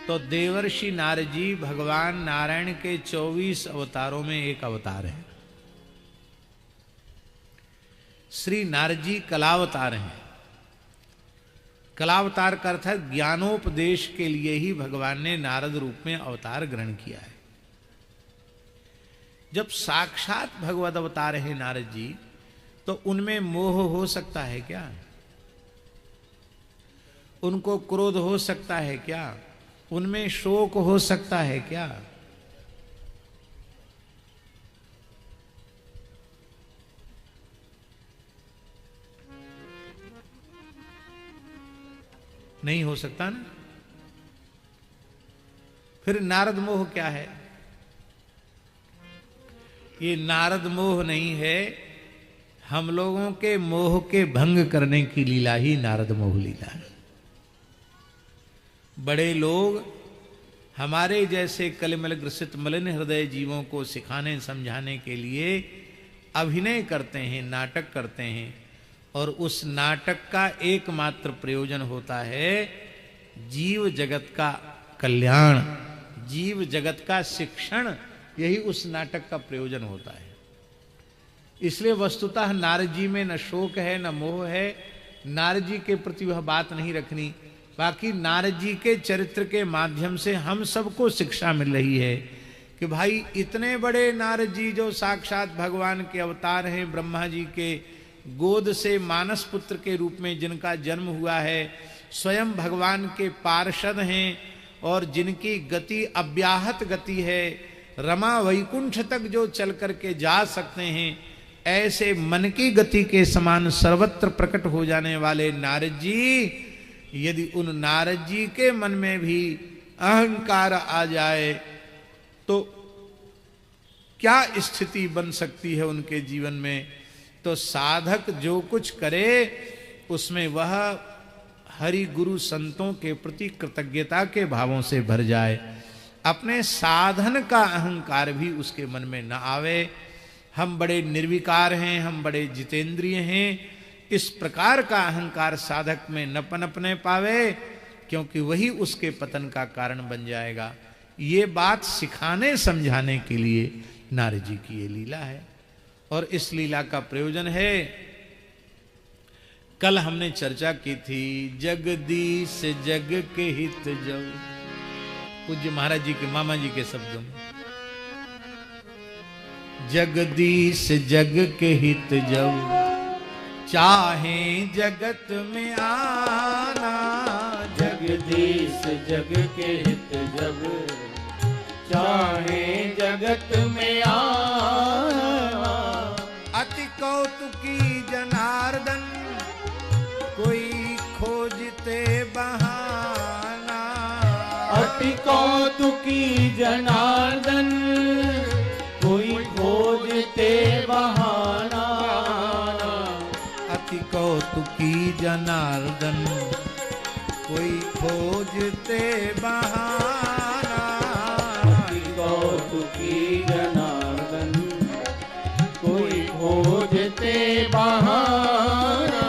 तो देवर्षि नारद जी भगवान नारायण के 24 अवतारों में एक अवतार है। श्री नारद जी कलावतार हैं। कलावतार का अर्थ है ज्ञानोपदेश के लिए ही भगवान ने नारद रूप में अवतार ग्रहण किया है। जब साक्षात भगवत अवतार है नारद जी, तो उनमें मोह हो सकता है क्या? उनको क्रोध हो सकता है क्या? उनमें शोक हो सकता है क्या? नहीं हो सकता ना। फिर नारद मोह क्या है? ये नारद मोह नहीं है, हम लोगों के मोह के भंग करने की लीला ही नारद मोह लीला है। बड़े लोग हमारे जैसे कलिमल ग्रसित मलिन हृदय जीवों को सिखाने समझाने के लिए अभिनय करते हैं, नाटक करते हैं, और उस नाटक का एकमात्र प्रयोजन होता है जीव जगत का कल्याण, जीव जगत का शिक्षण। यही उस नाटक का प्रयोजन होता है। इसलिए वस्तुतः नारद जी में न शोक है न मोह है, नारद जी के प्रति वह बात नहीं रखनी। बाकी नारद जी के चरित्र के माध्यम से हम सबको शिक्षा मिल रही है कि भाई इतने बड़े नारद जी जो साक्षात भगवान के अवतार हैं, ब्रह्मा जी के गोद से मानस पुत्र के रूप में जिनका जन्म हुआ है, स्वयं भगवान के पार्षद हैं और जिनकी गति अव्याहत गति है, रमा वैकुंठ तक जो चल करके जा सकते हैं, ऐसे मन की गति के समान सर्वत्र प्रकट हो जाने वाले नारद जी, यदि उन नारद जी के मन में भी अहंकार आ जाए तो क्या स्थिति बन सकती है उनके जीवन में? तो साधक जो कुछ करे उसमें वह हरि गुरु संतों के प्रति कृतज्ञता के भावों से भर जाए, अपने साधन का अहंकार भी उसके मन में न आवे। हम बड़े निर्विकार हैं, हम बड़े जितेंद्रिय हैं, इस प्रकार का अहंकार साधक में न पनपने पावे, क्योंकि वही उसके पतन का कारण बन जाएगा। ये बात सिखाने समझाने के लिए नारद जी की ये लीला है, और इस लीला का प्रयोजन है, कल हमने चर्चा की थी, जगदीश जग के हित जो, पूज्य महाराज जी के मामा जी के शब्दों में, जगदीश जग के हित जब चाहे जगत में आना,
जगदीश जग के हित जब चाहे जगत में आना,
अति कौतुकी जनार्दन कोई खोजते बहाना,
अति कौतुकी जनार्दन कोई खोजते बहाना,
अति कौतुकी जनार्दन कोई खोजते बहाना,
अति कौतुकी जनार्दन कोई खोजते बहाना,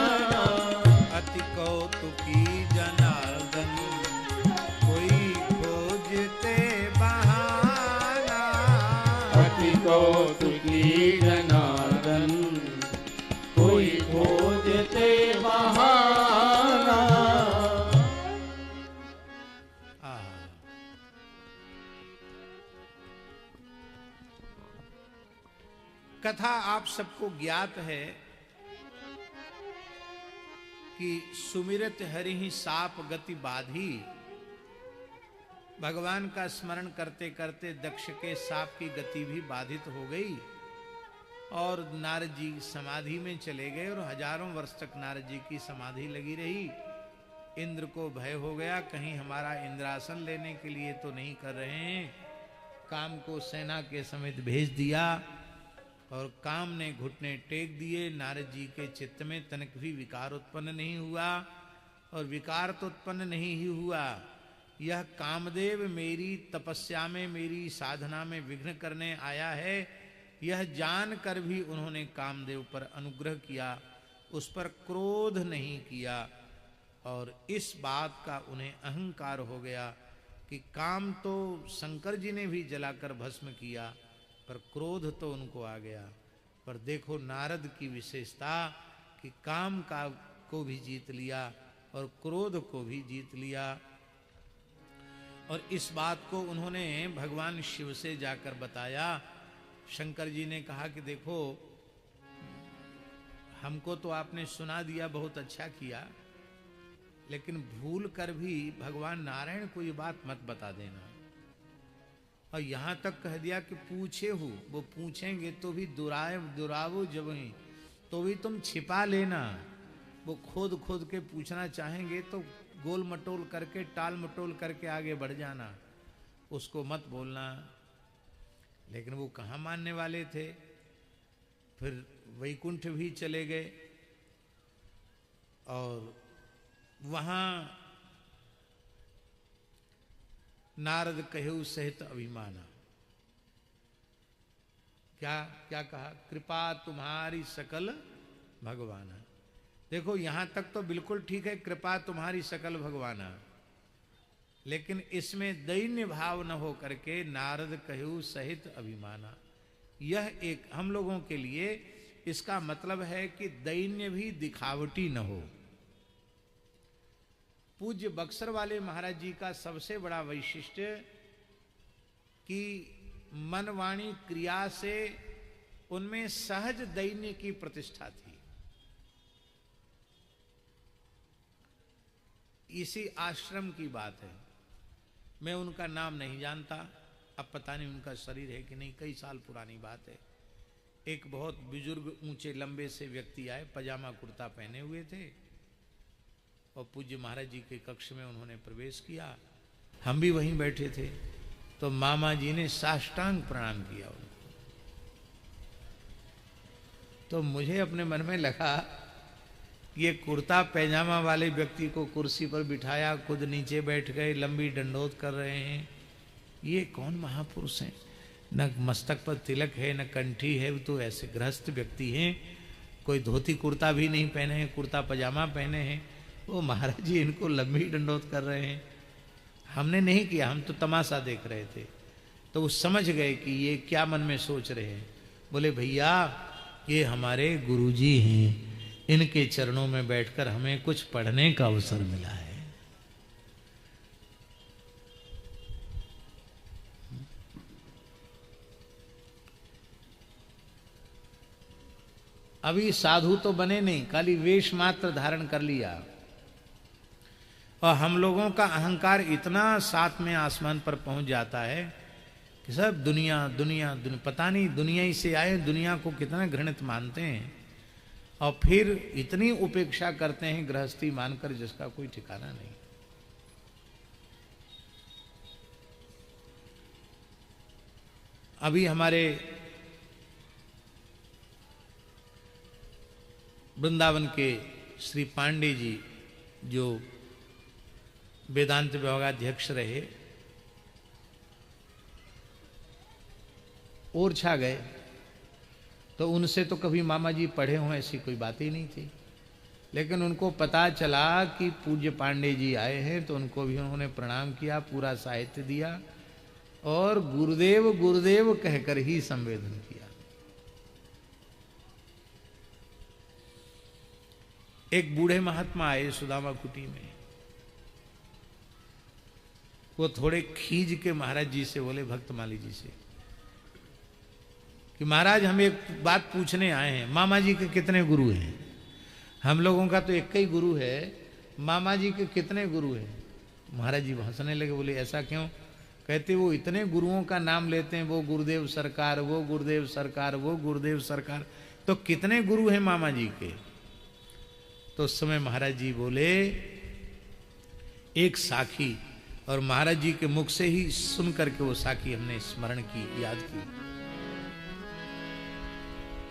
अति कौतुकी जनार्दन कोई खोजते बहाना,
अति कौतुकी जनार्दन, कोई खोजते बहाना।
कथा आप सबको ज्ञात है कि सुमिरत हरि ही साप गति बाधी। भगवान का स्मरण करते करते दक्ष के साप की गति भी बाधित हो गई और नारद जी समाधि में चले गए और हजारों वर्ष तक नारद जी की समाधि लगी रही। इंद्र को भय हो गया, कहीं हमारा इंद्रासन लेने के लिए तो नहीं कर रहे हैं। काम को सेना के समेत भेज दिया और काम ने घुटने टेक दिए। नारद जी के चित्त में तनिक भी विकार उत्पन्न नहीं हुआ, और विकार तो उत्पन्न नहीं ही हुआ, यह कामदेव मेरी तपस्या में, मेरी साधना में विघ्न करने आया है, यह जानकर भी उन्होंने कामदेव पर अनुग्रह किया, उस पर क्रोध नहीं किया। और इस बात का उन्हें अहंकार हो गया कि काम तो शंकर जी ने भी जलाकर भस्म किया, पर क्रोध तो उनको आ गया। पर देखो नारद की विशेषता कि काम का को भी जीत लिया और क्रोध को भी जीत लिया। और इस बात को उन्होंने भगवान शिव से जाकर बताया। शंकर जी ने कहा कि देखो, हमको तो आपने सुना दिया, बहुत अच्छा किया, लेकिन भूल कर भी भगवान नारायण को ये बात मत बता देना। और यहां तक कह दिया कि पूछे हो, वो पूछेंगे तो भी दुरावो जब ही, तो भी तुम छिपा लेना। वो खोद खोद के पूछना चाहेंगे तो गोल मटोल करके, टाल मटोल करके आगे बढ़ जाना, उसको मत बोलना। लेकिन वो कहाँ मानने वाले थे। फिर वैकुंठ भी चले गए और वहां नारद कहु सहित अभिमाना। क्या क्या कहा? कृपा तुम्हारी सकल भगवाना। देखो यहां तक तो बिल्कुल ठीक है, कृपा तुम्हारी सकल भगवाना, लेकिन इसमें दैन्य भाव न हो करके नारद कहु सहित अभिमाना, यह एक हम लोगों के लिए इसका मतलब है कि दैन्य भी दिखावटी न हो। पूज्य बक्सर वाले महाराज जी का सबसे बड़ा वैशिष्ट्य कि मन वाणी क्रिया से उनमें सहज दैन्य की प्रतिष्ठा थी। इसी आश्रम की बात है, मैं उनका नाम नहीं जानता, अब पता नहीं उनका शरीर है कि नहीं, कई साल पुरानी बात है। एक बहुत बुजुर्ग ऊंचे लंबे से व्यक्ति आए, पजामा कुर्ता पहने हुए थे और पूज्य महाराज जी के कक्ष में उन्होंने प्रवेश किया। हम भी वहीं बैठे थे, तो मामा जी ने साष्टांग प्रणाम किया उनको। तो मुझे अपने मन में लगा ये कुर्ता पैजामा वाले व्यक्ति को कुर्सी पर बिठाया, खुद नीचे बैठ गए, लंबी दंडोत कर रहे हैं। ये कौन महापुरुष हैं? न मस्तक पर तिलक है, न कंठी है, तो ऐसे गृहस्थ व्यक्ति हैं, कोई धोती कुर्ता भी नहीं पहने हैं, कुर्ता पजामा पहने हैं। वो महाराज जी इनको लंबी दंडोत कर रहे हैं। हमने नहीं किया, हम तो तमाशा देख रहे थे। तो वो समझ गए कि ये क्या मन में सोच रहे हैं। बोले भैया ये हमारे गुरुजी हैं, इनके चरणों में बैठकर हमें कुछ पढ़ने का अवसर मिला है। अभी साधु तो बने नहीं, खाली वेश मात्र धारण कर लिया। और हम लोगों का अहंकार इतना साथ में आसमान पर पहुंच जाता है कि सब दुनिया दुनिया दुनिया, पता नहीं दुनिया ही से आए, दुनिया को कितना घृणित मानते हैं और फिर इतनी उपेक्षा करते हैं गृहस्थी मानकर जिसका कोई ठिकाना नहीं। अभी हमारे वृंदावन के श्री पांडे जी जो वेदांत विभागाध्यक्ष रहे, और छा गए, तो उनसे तो कभी मामा जी पढ़े हों ऐसी कोई बात ही नहीं थी। लेकिन उनको पता चला कि पूज्य पांडे जी आए हैं, तो उनको भी उन्होंने प्रणाम किया, पूरा साहित्य दिया और गुरुदेव गुरुदेव कहकर ही संवेदन किया। एक बूढ़े महात्मा आए सुदामा कुटी में। वो थोड़े खींच के महाराज जी से बोले, भक्तमाली जी से, कि महाराज हम एक बात पूछने आए हैं, मामा जी के कितने गुरु हैं? हम लोगों का तो एक ही गुरु है, मामा जी के कितने गुरु हैं? महाराज जी हंसने लगे, बोले ऐसा क्यों? कहते वो इतने गुरुओं का नाम लेते हैं, वो गुरुदेव सरकार, वो गुरुदेव सरकार, वो गुरुदेव सरकार, तो कितने गुरु हैं मामा जी के? तो उस समय महाराज जी बोले एक साखी, और महाराज जी के मुख से ही सुन करके वो साखी हमने स्मरण की, याद की।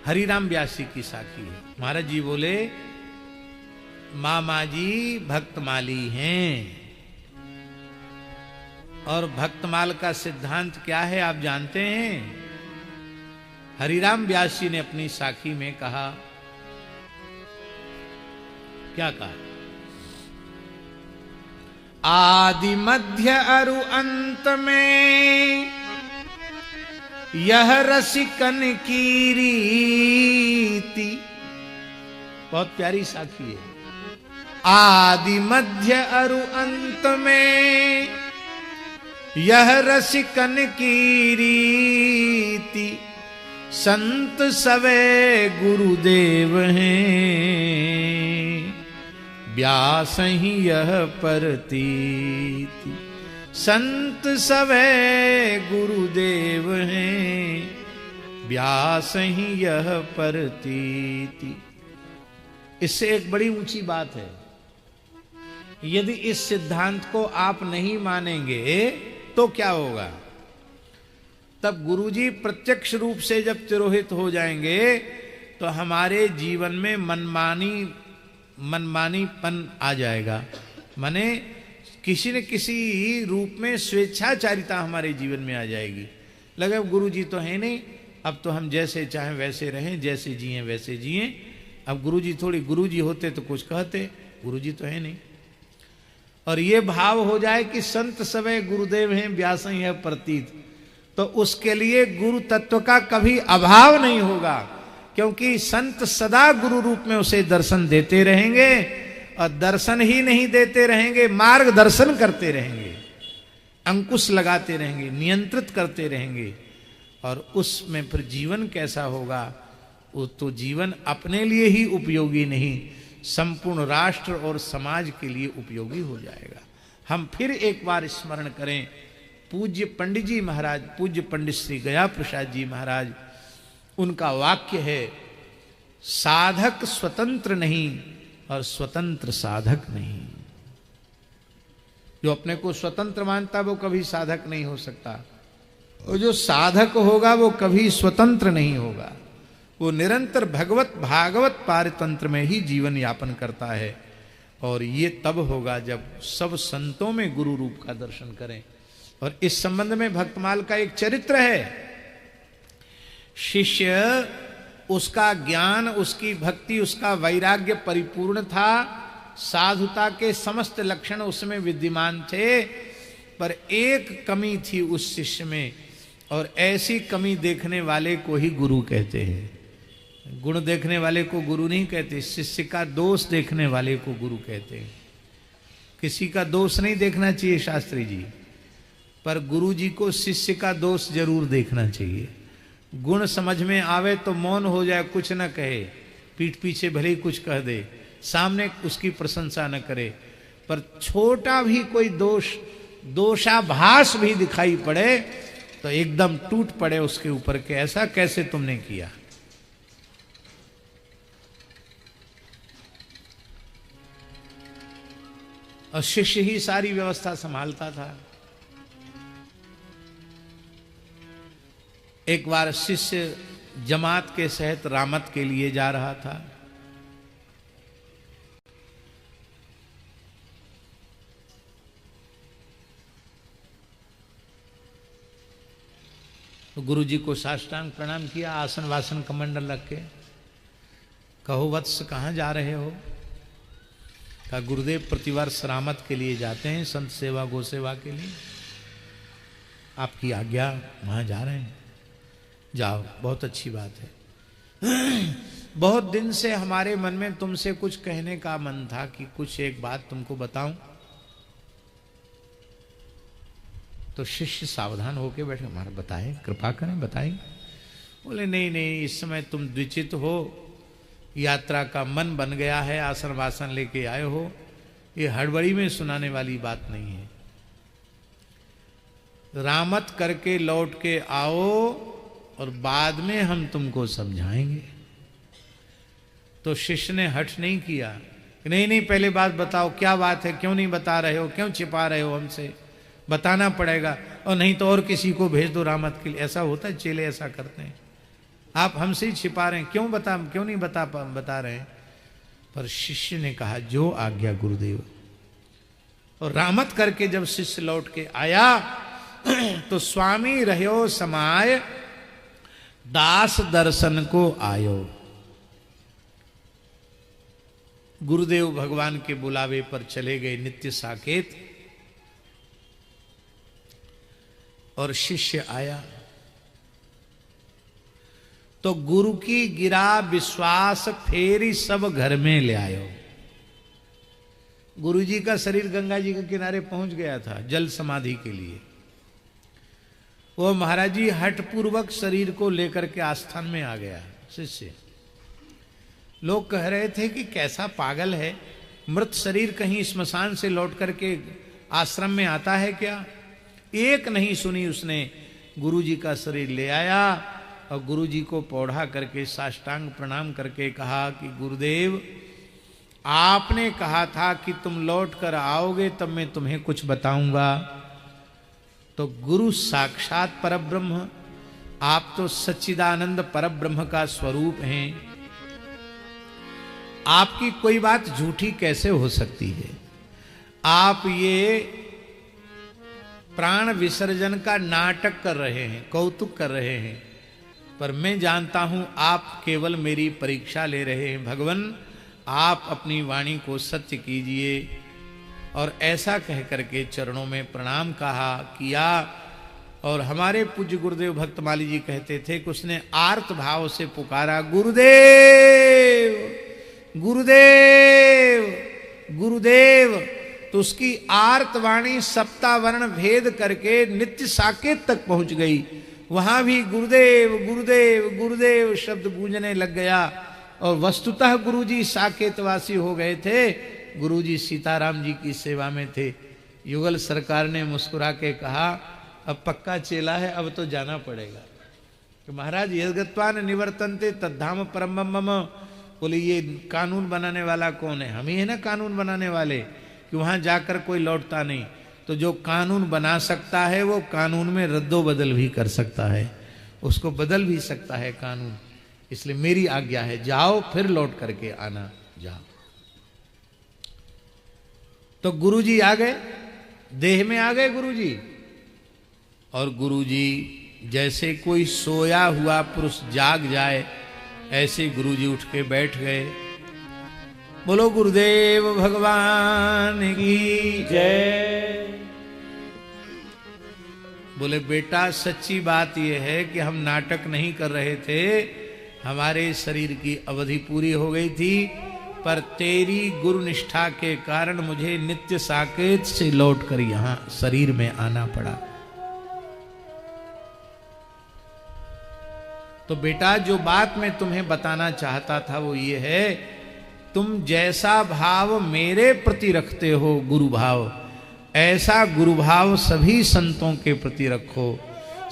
हरिराम व्यास जी की साखी है। महाराज जी बोले मामा जी भक्तमाली हैं, और भक्तमाल का सिद्धांत क्या है आप जानते हैं? हरिराम व्यास जी ने अपनी साखी में कहा, क्या कहा? आदि मध्य अरु अंत में यह रसिकन की रीति। बहुत प्यारी साखी है। आदि मध्य अरु अंत में यह रसिकन की रीति, संत सवे गुरुदेव हैं, व्यास ही यह परतीति। संत सवे गुरुदेव हैं, व्यास ही यह परतीति। इससे एक बड़ी ऊंची बात है। यदि इस सिद्धांत को आप नहीं मानेंगे तो क्या होगा? तब गुरुजी प्रत्यक्ष रूप से जब तिरोहित हो जाएंगे तो हमारे जीवन में मनमानीपन आ जाएगा। माने किसी न किसी रूप में स्वेच्छाचारिता हमारे जीवन में आ जाएगी। लगे गुरुजी तो है नहीं, अब तो हम जैसे चाहें वैसे रहें, जैसे जिएं वैसे जिएं। अब गुरुजी थोड़ी, गुरुजी होते तो कुछ कहते, गुरुजी तो है नहीं। और ये भाव हो जाए कि संत सवे गुरुदेव हैं, व्यास ही है प्रतीत, तो उसके लिए गुरु तत्व का कभी अभाव नहीं होगा, क्योंकि संत सदा गुरु रूप में उसे दर्शन देते रहेंगे, और दर्शन ही नहीं देते रहेंगे, मार्गदर्शन करते रहेंगे, अंकुश लगाते रहेंगे, नियंत्रित करते रहेंगे। और उसमें फिर जीवन कैसा होगा? वो तो जीवन अपने लिए ही उपयोगी नहीं, संपूर्ण राष्ट्र और समाज के लिए उपयोगी हो जाएगा। हम फिर एक बार स्मरण करें पूज्य पंडित जी महाराज, पूज्य पंडित श्री गया प्रसाद जी महाराज, उनका वाक्य है, साधक स्वतंत्र नहीं और स्वतंत्र साधक नहीं। जो अपने को स्वतंत्र मानता वो कभी साधक नहीं हो सकता, और जो साधक होगा वो कभी स्वतंत्र नहीं होगा। वो निरंतर भगवत भागवत पारतंत्र में ही जीवन यापन करता है। और ये तब होगा जब सब संतों में गुरु रूप का दर्शन करें। और इस संबंध में भक्तमाल का एक चरित्र है। शिष्य, उसका ज्ञान, उसकी भक्ति, उसका वैराग्य परिपूर्ण था, साधुता के समस्त लक्षण उसमें विद्यमान थे, पर एक कमी थी उस शिष्य में, और ऐसी कमी देखने वाले को ही गुरु कहते हैं। गुण देखने वाले को गुरु नहीं कहते, शिष्य का दोष देखने वाले को गुरु कहते हैं। किसी का दोष नहीं देखना चाहिए शास्त्री जी, पर गुरु जी को शिष्य का दोष जरूर देखना चाहिए। गुण समझ में आवे तो मौन हो जाए, कुछ न कहे, पीठ पीछे भले ही कुछ कह दे, सामने उसकी प्रशंसा न करे, पर छोटा भी कोई दोषाभास भी दिखाई पड़े तो एकदम टूट पड़े उसके ऊपर के, ऐसा कैसे तुमने किया। और शिष्य ही सारी व्यवस्था संभालता था। एक बार शिष्य जमात के सहित रामत के लिए जा रहा था। तो गुरु जी को साष्टांग प्रणाम किया, आसन वासन कमंडल रख के। कहो वत्स कहाँ जा रहे हो? कहा गुरुदेव प्रतिवर्ष रामत के लिए जाते हैं, संत सेवा गो सेवा के लिए। आपकी आज्ञा, वहां जा रहे हैं। जाओ, बहुत अच्छी बात है। बहुत दिन से हमारे मन में तुमसे कुछ कहने का मन था कि कुछ एक बात तुमको बताऊं। तो शिष्य सावधान होकर बैठे, हमारा बताएं, कृपा करें, बताएं। बोले नहीं नहीं, इस समय तुम द्विचित हो, यात्रा का मन बन गया है, आसन वासन लेके आए हो, ये हड़बड़ी में सुनाने वाली बात नहीं है। रामत करके लौट के आओ और बाद में हम तुमको समझाएंगे। तो शिष्य ने हठ नहीं किया, नहीं नहीं पहले बात बताओ, क्या बात है, क्यों नहीं बता रहे हो, क्यों छिपा रहे हो हमसे, बताना पड़ेगा, और नहीं तो और किसी को भेज दो रामत के लिए। ऐसा होता है, चेले ऐसा करते हैं, आप हमसे ही छिपा रहे हैं, क्यों नहीं बता रहे हैं। पर शिष्य ने कहा जो आज्ञा गुरुदेव। और रामत करके जब शिष्य लौट के आया तो स्वामी रहो समाय दास दर्शन को आयो। गुरुदेव भगवान के बुलावे पर चले गए नित्य साकेत, और शिष्य आया तो गुरु की गिरा विश्वास, फेरी सब घर में ले आयो। गुरु जी का शरीर गंगा जी के किनारे पहुंच गया था जल समाधि के लिए। वो महाराज जी हठ पूर्वक शरीर को लेकर के आस्थान में आ गया शिष्य। लोग कह रहे थे कि कैसा पागल है, मृत शरीर कहीं स्मशान से लौट करके आश्रम में आता है क्या। एक नहीं सुनी उसने, गुरुजी का शरीर ले आया और गुरुजी को पौढ़ा करके साष्टांग प्रणाम करके कहा कि गुरुदेव आपने कहा था कि तुम लौट कर आओगे तब मैं तुम्हें कुछ बताऊंगा। तो गुरु साक्षात परब्रह्म, आप तो सच्चिदानंद परब्रह्म का स्वरूप हैं, आपकी कोई बात झूठी कैसे हो सकती है। आप ये प्राण विसर्जन का नाटक कर रहे हैं, कौतुक कर रहे हैं, पर मैं जानता हूं आप केवल मेरी परीक्षा ले रहे हैं। भगवान आप अपनी वाणी को सत्य कीजिए। और ऐसा कह करके चरणों में प्रणाम किया। और हमारे पूज्य गुरुदेव भक्तमाली जी कहते थे कि उसने आर्त भाव से पुकारा, गुरुदेव गुरुदेव गुरुदेव। तो उसकी आर्तवाणी सप्तावर्ण भेद करके नित्य साकेत तक पहुंच गई। वहां भी गुरुदेव गुरुदेव गुरुदेव शब्द गूंजने लग गया। और वस्तुतः गुरुजी साकेतवासी हो गए थे। गुरुजी सीताराम जी की सेवा में थे। युगल सरकार ने मुस्कुरा के कहा, अब पक्का चेला है, अब तो जाना पड़ेगा। तो महाराज यद्गत्वान निवर्तन्ते तद्धाम परम मम। बोले ये कानून बनाने वाला कौन है? हम ही है ना कानून बनाने वाले, कि वहां जाकर कोई लौटता नहीं। तो जो कानून बना सकता है वो कानून में रद्दो बदल भी कर सकता है, उसको बदल भी सकता है कानून। इसलिए मेरी आज्ञा है, जाओ फिर लौट करके आना, जाओ। तो गुरुजी आ गए, देह में आ गए गुरुजी। और गुरुजी जैसे कोई सोया हुआ पुरुष जाग जाए, ऐसे गुरुजी उठ के बैठ गए। बोलो गुरुदेव भगवान की जय। बोले बेटा सच्ची बात यह है कि हम नाटक नहीं कर रहे थे, हमारे शरीर की अवधि पूरी हो गई थी, पर तेरी गुरु निष्ठा के कारण मुझे नित्य साकेत से लौटकर यहां शरीर में आना पड़ा। तो बेटा जो बात मैं तुम्हें बताना चाहता था वो ये है, तुम जैसा भाव मेरे प्रति रखते हो गुरु भाव, ऐसा गुरु भाव सभी संतों के प्रति रखो।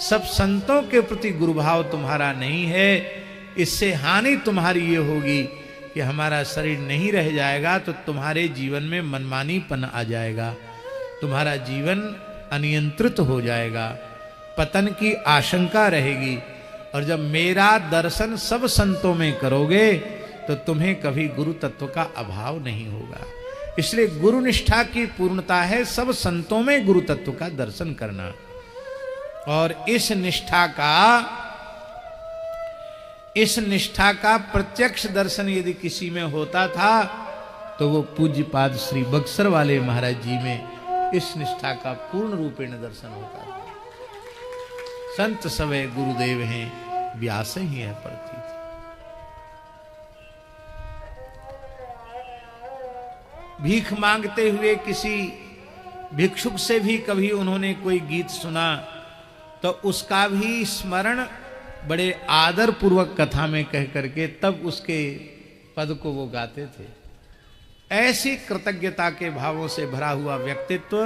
सब संतों के प्रति गुरु भाव तुम्हारा नहीं है, इससे हानि तुम्हारी ये होगी कि हमारा शरीर नहीं रह जाएगा तो तुम्हारे जीवन में मनमानीपन आ जाएगा, तुम्हारा जीवन अनियंत्रित हो जाएगा, पतन की आशंका रहेगी। और जब मेरा दर्शन सब संतों में करोगे तो तुम्हें कभी गुरु तत्व का अभाव नहीं होगा। इसलिए गुरु निष्ठा की पूर्णता है सब संतों में गुरु तत्व का दर्शन करना। और इस निष्ठा का प्रत्यक्ष दर्शन यदि किसी में होता था तो वो पूज्यपाद श्री बक्सर वाले महाराज जी में इस निष्ठा का पूर्ण रूपेण दर्शन होता था। संत सवे गुरुदेव हैं, व्यास ही है प्रतीत। भीख मांगते हुए किसी भिक्षुक से भी कभी उन्होंने कोई गीत सुना तो उसका भी स्मरण बड़े आदर पूर्वक कथा में कह करके तब उसके पद को वो गाते थे। ऐसी कृतज्ञता के भावों से भरा हुआ व्यक्तित्व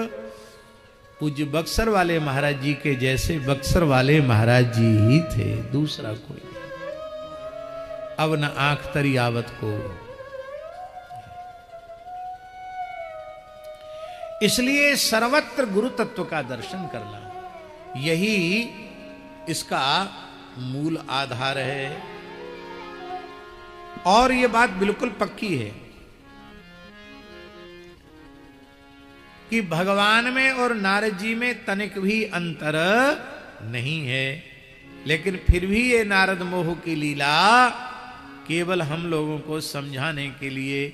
पूज्य बक्सर वाले महाराज जी के जैसे बक्सर वाले महाराज जी ही थे, दूसरा कोई नहीं। अब न आंख तरी आवत को। इसलिए सर्वत्र गुरु तत्व का दर्शन करना यही इसका मूल आधार है। और ये बात बिल्कुल पक्की है कि भगवान में और नारद जी में तनिक भी अंतर नहीं है, लेकिन फिर भी ये नारद मोह की लीला केवल हम लोगों को समझाने के लिए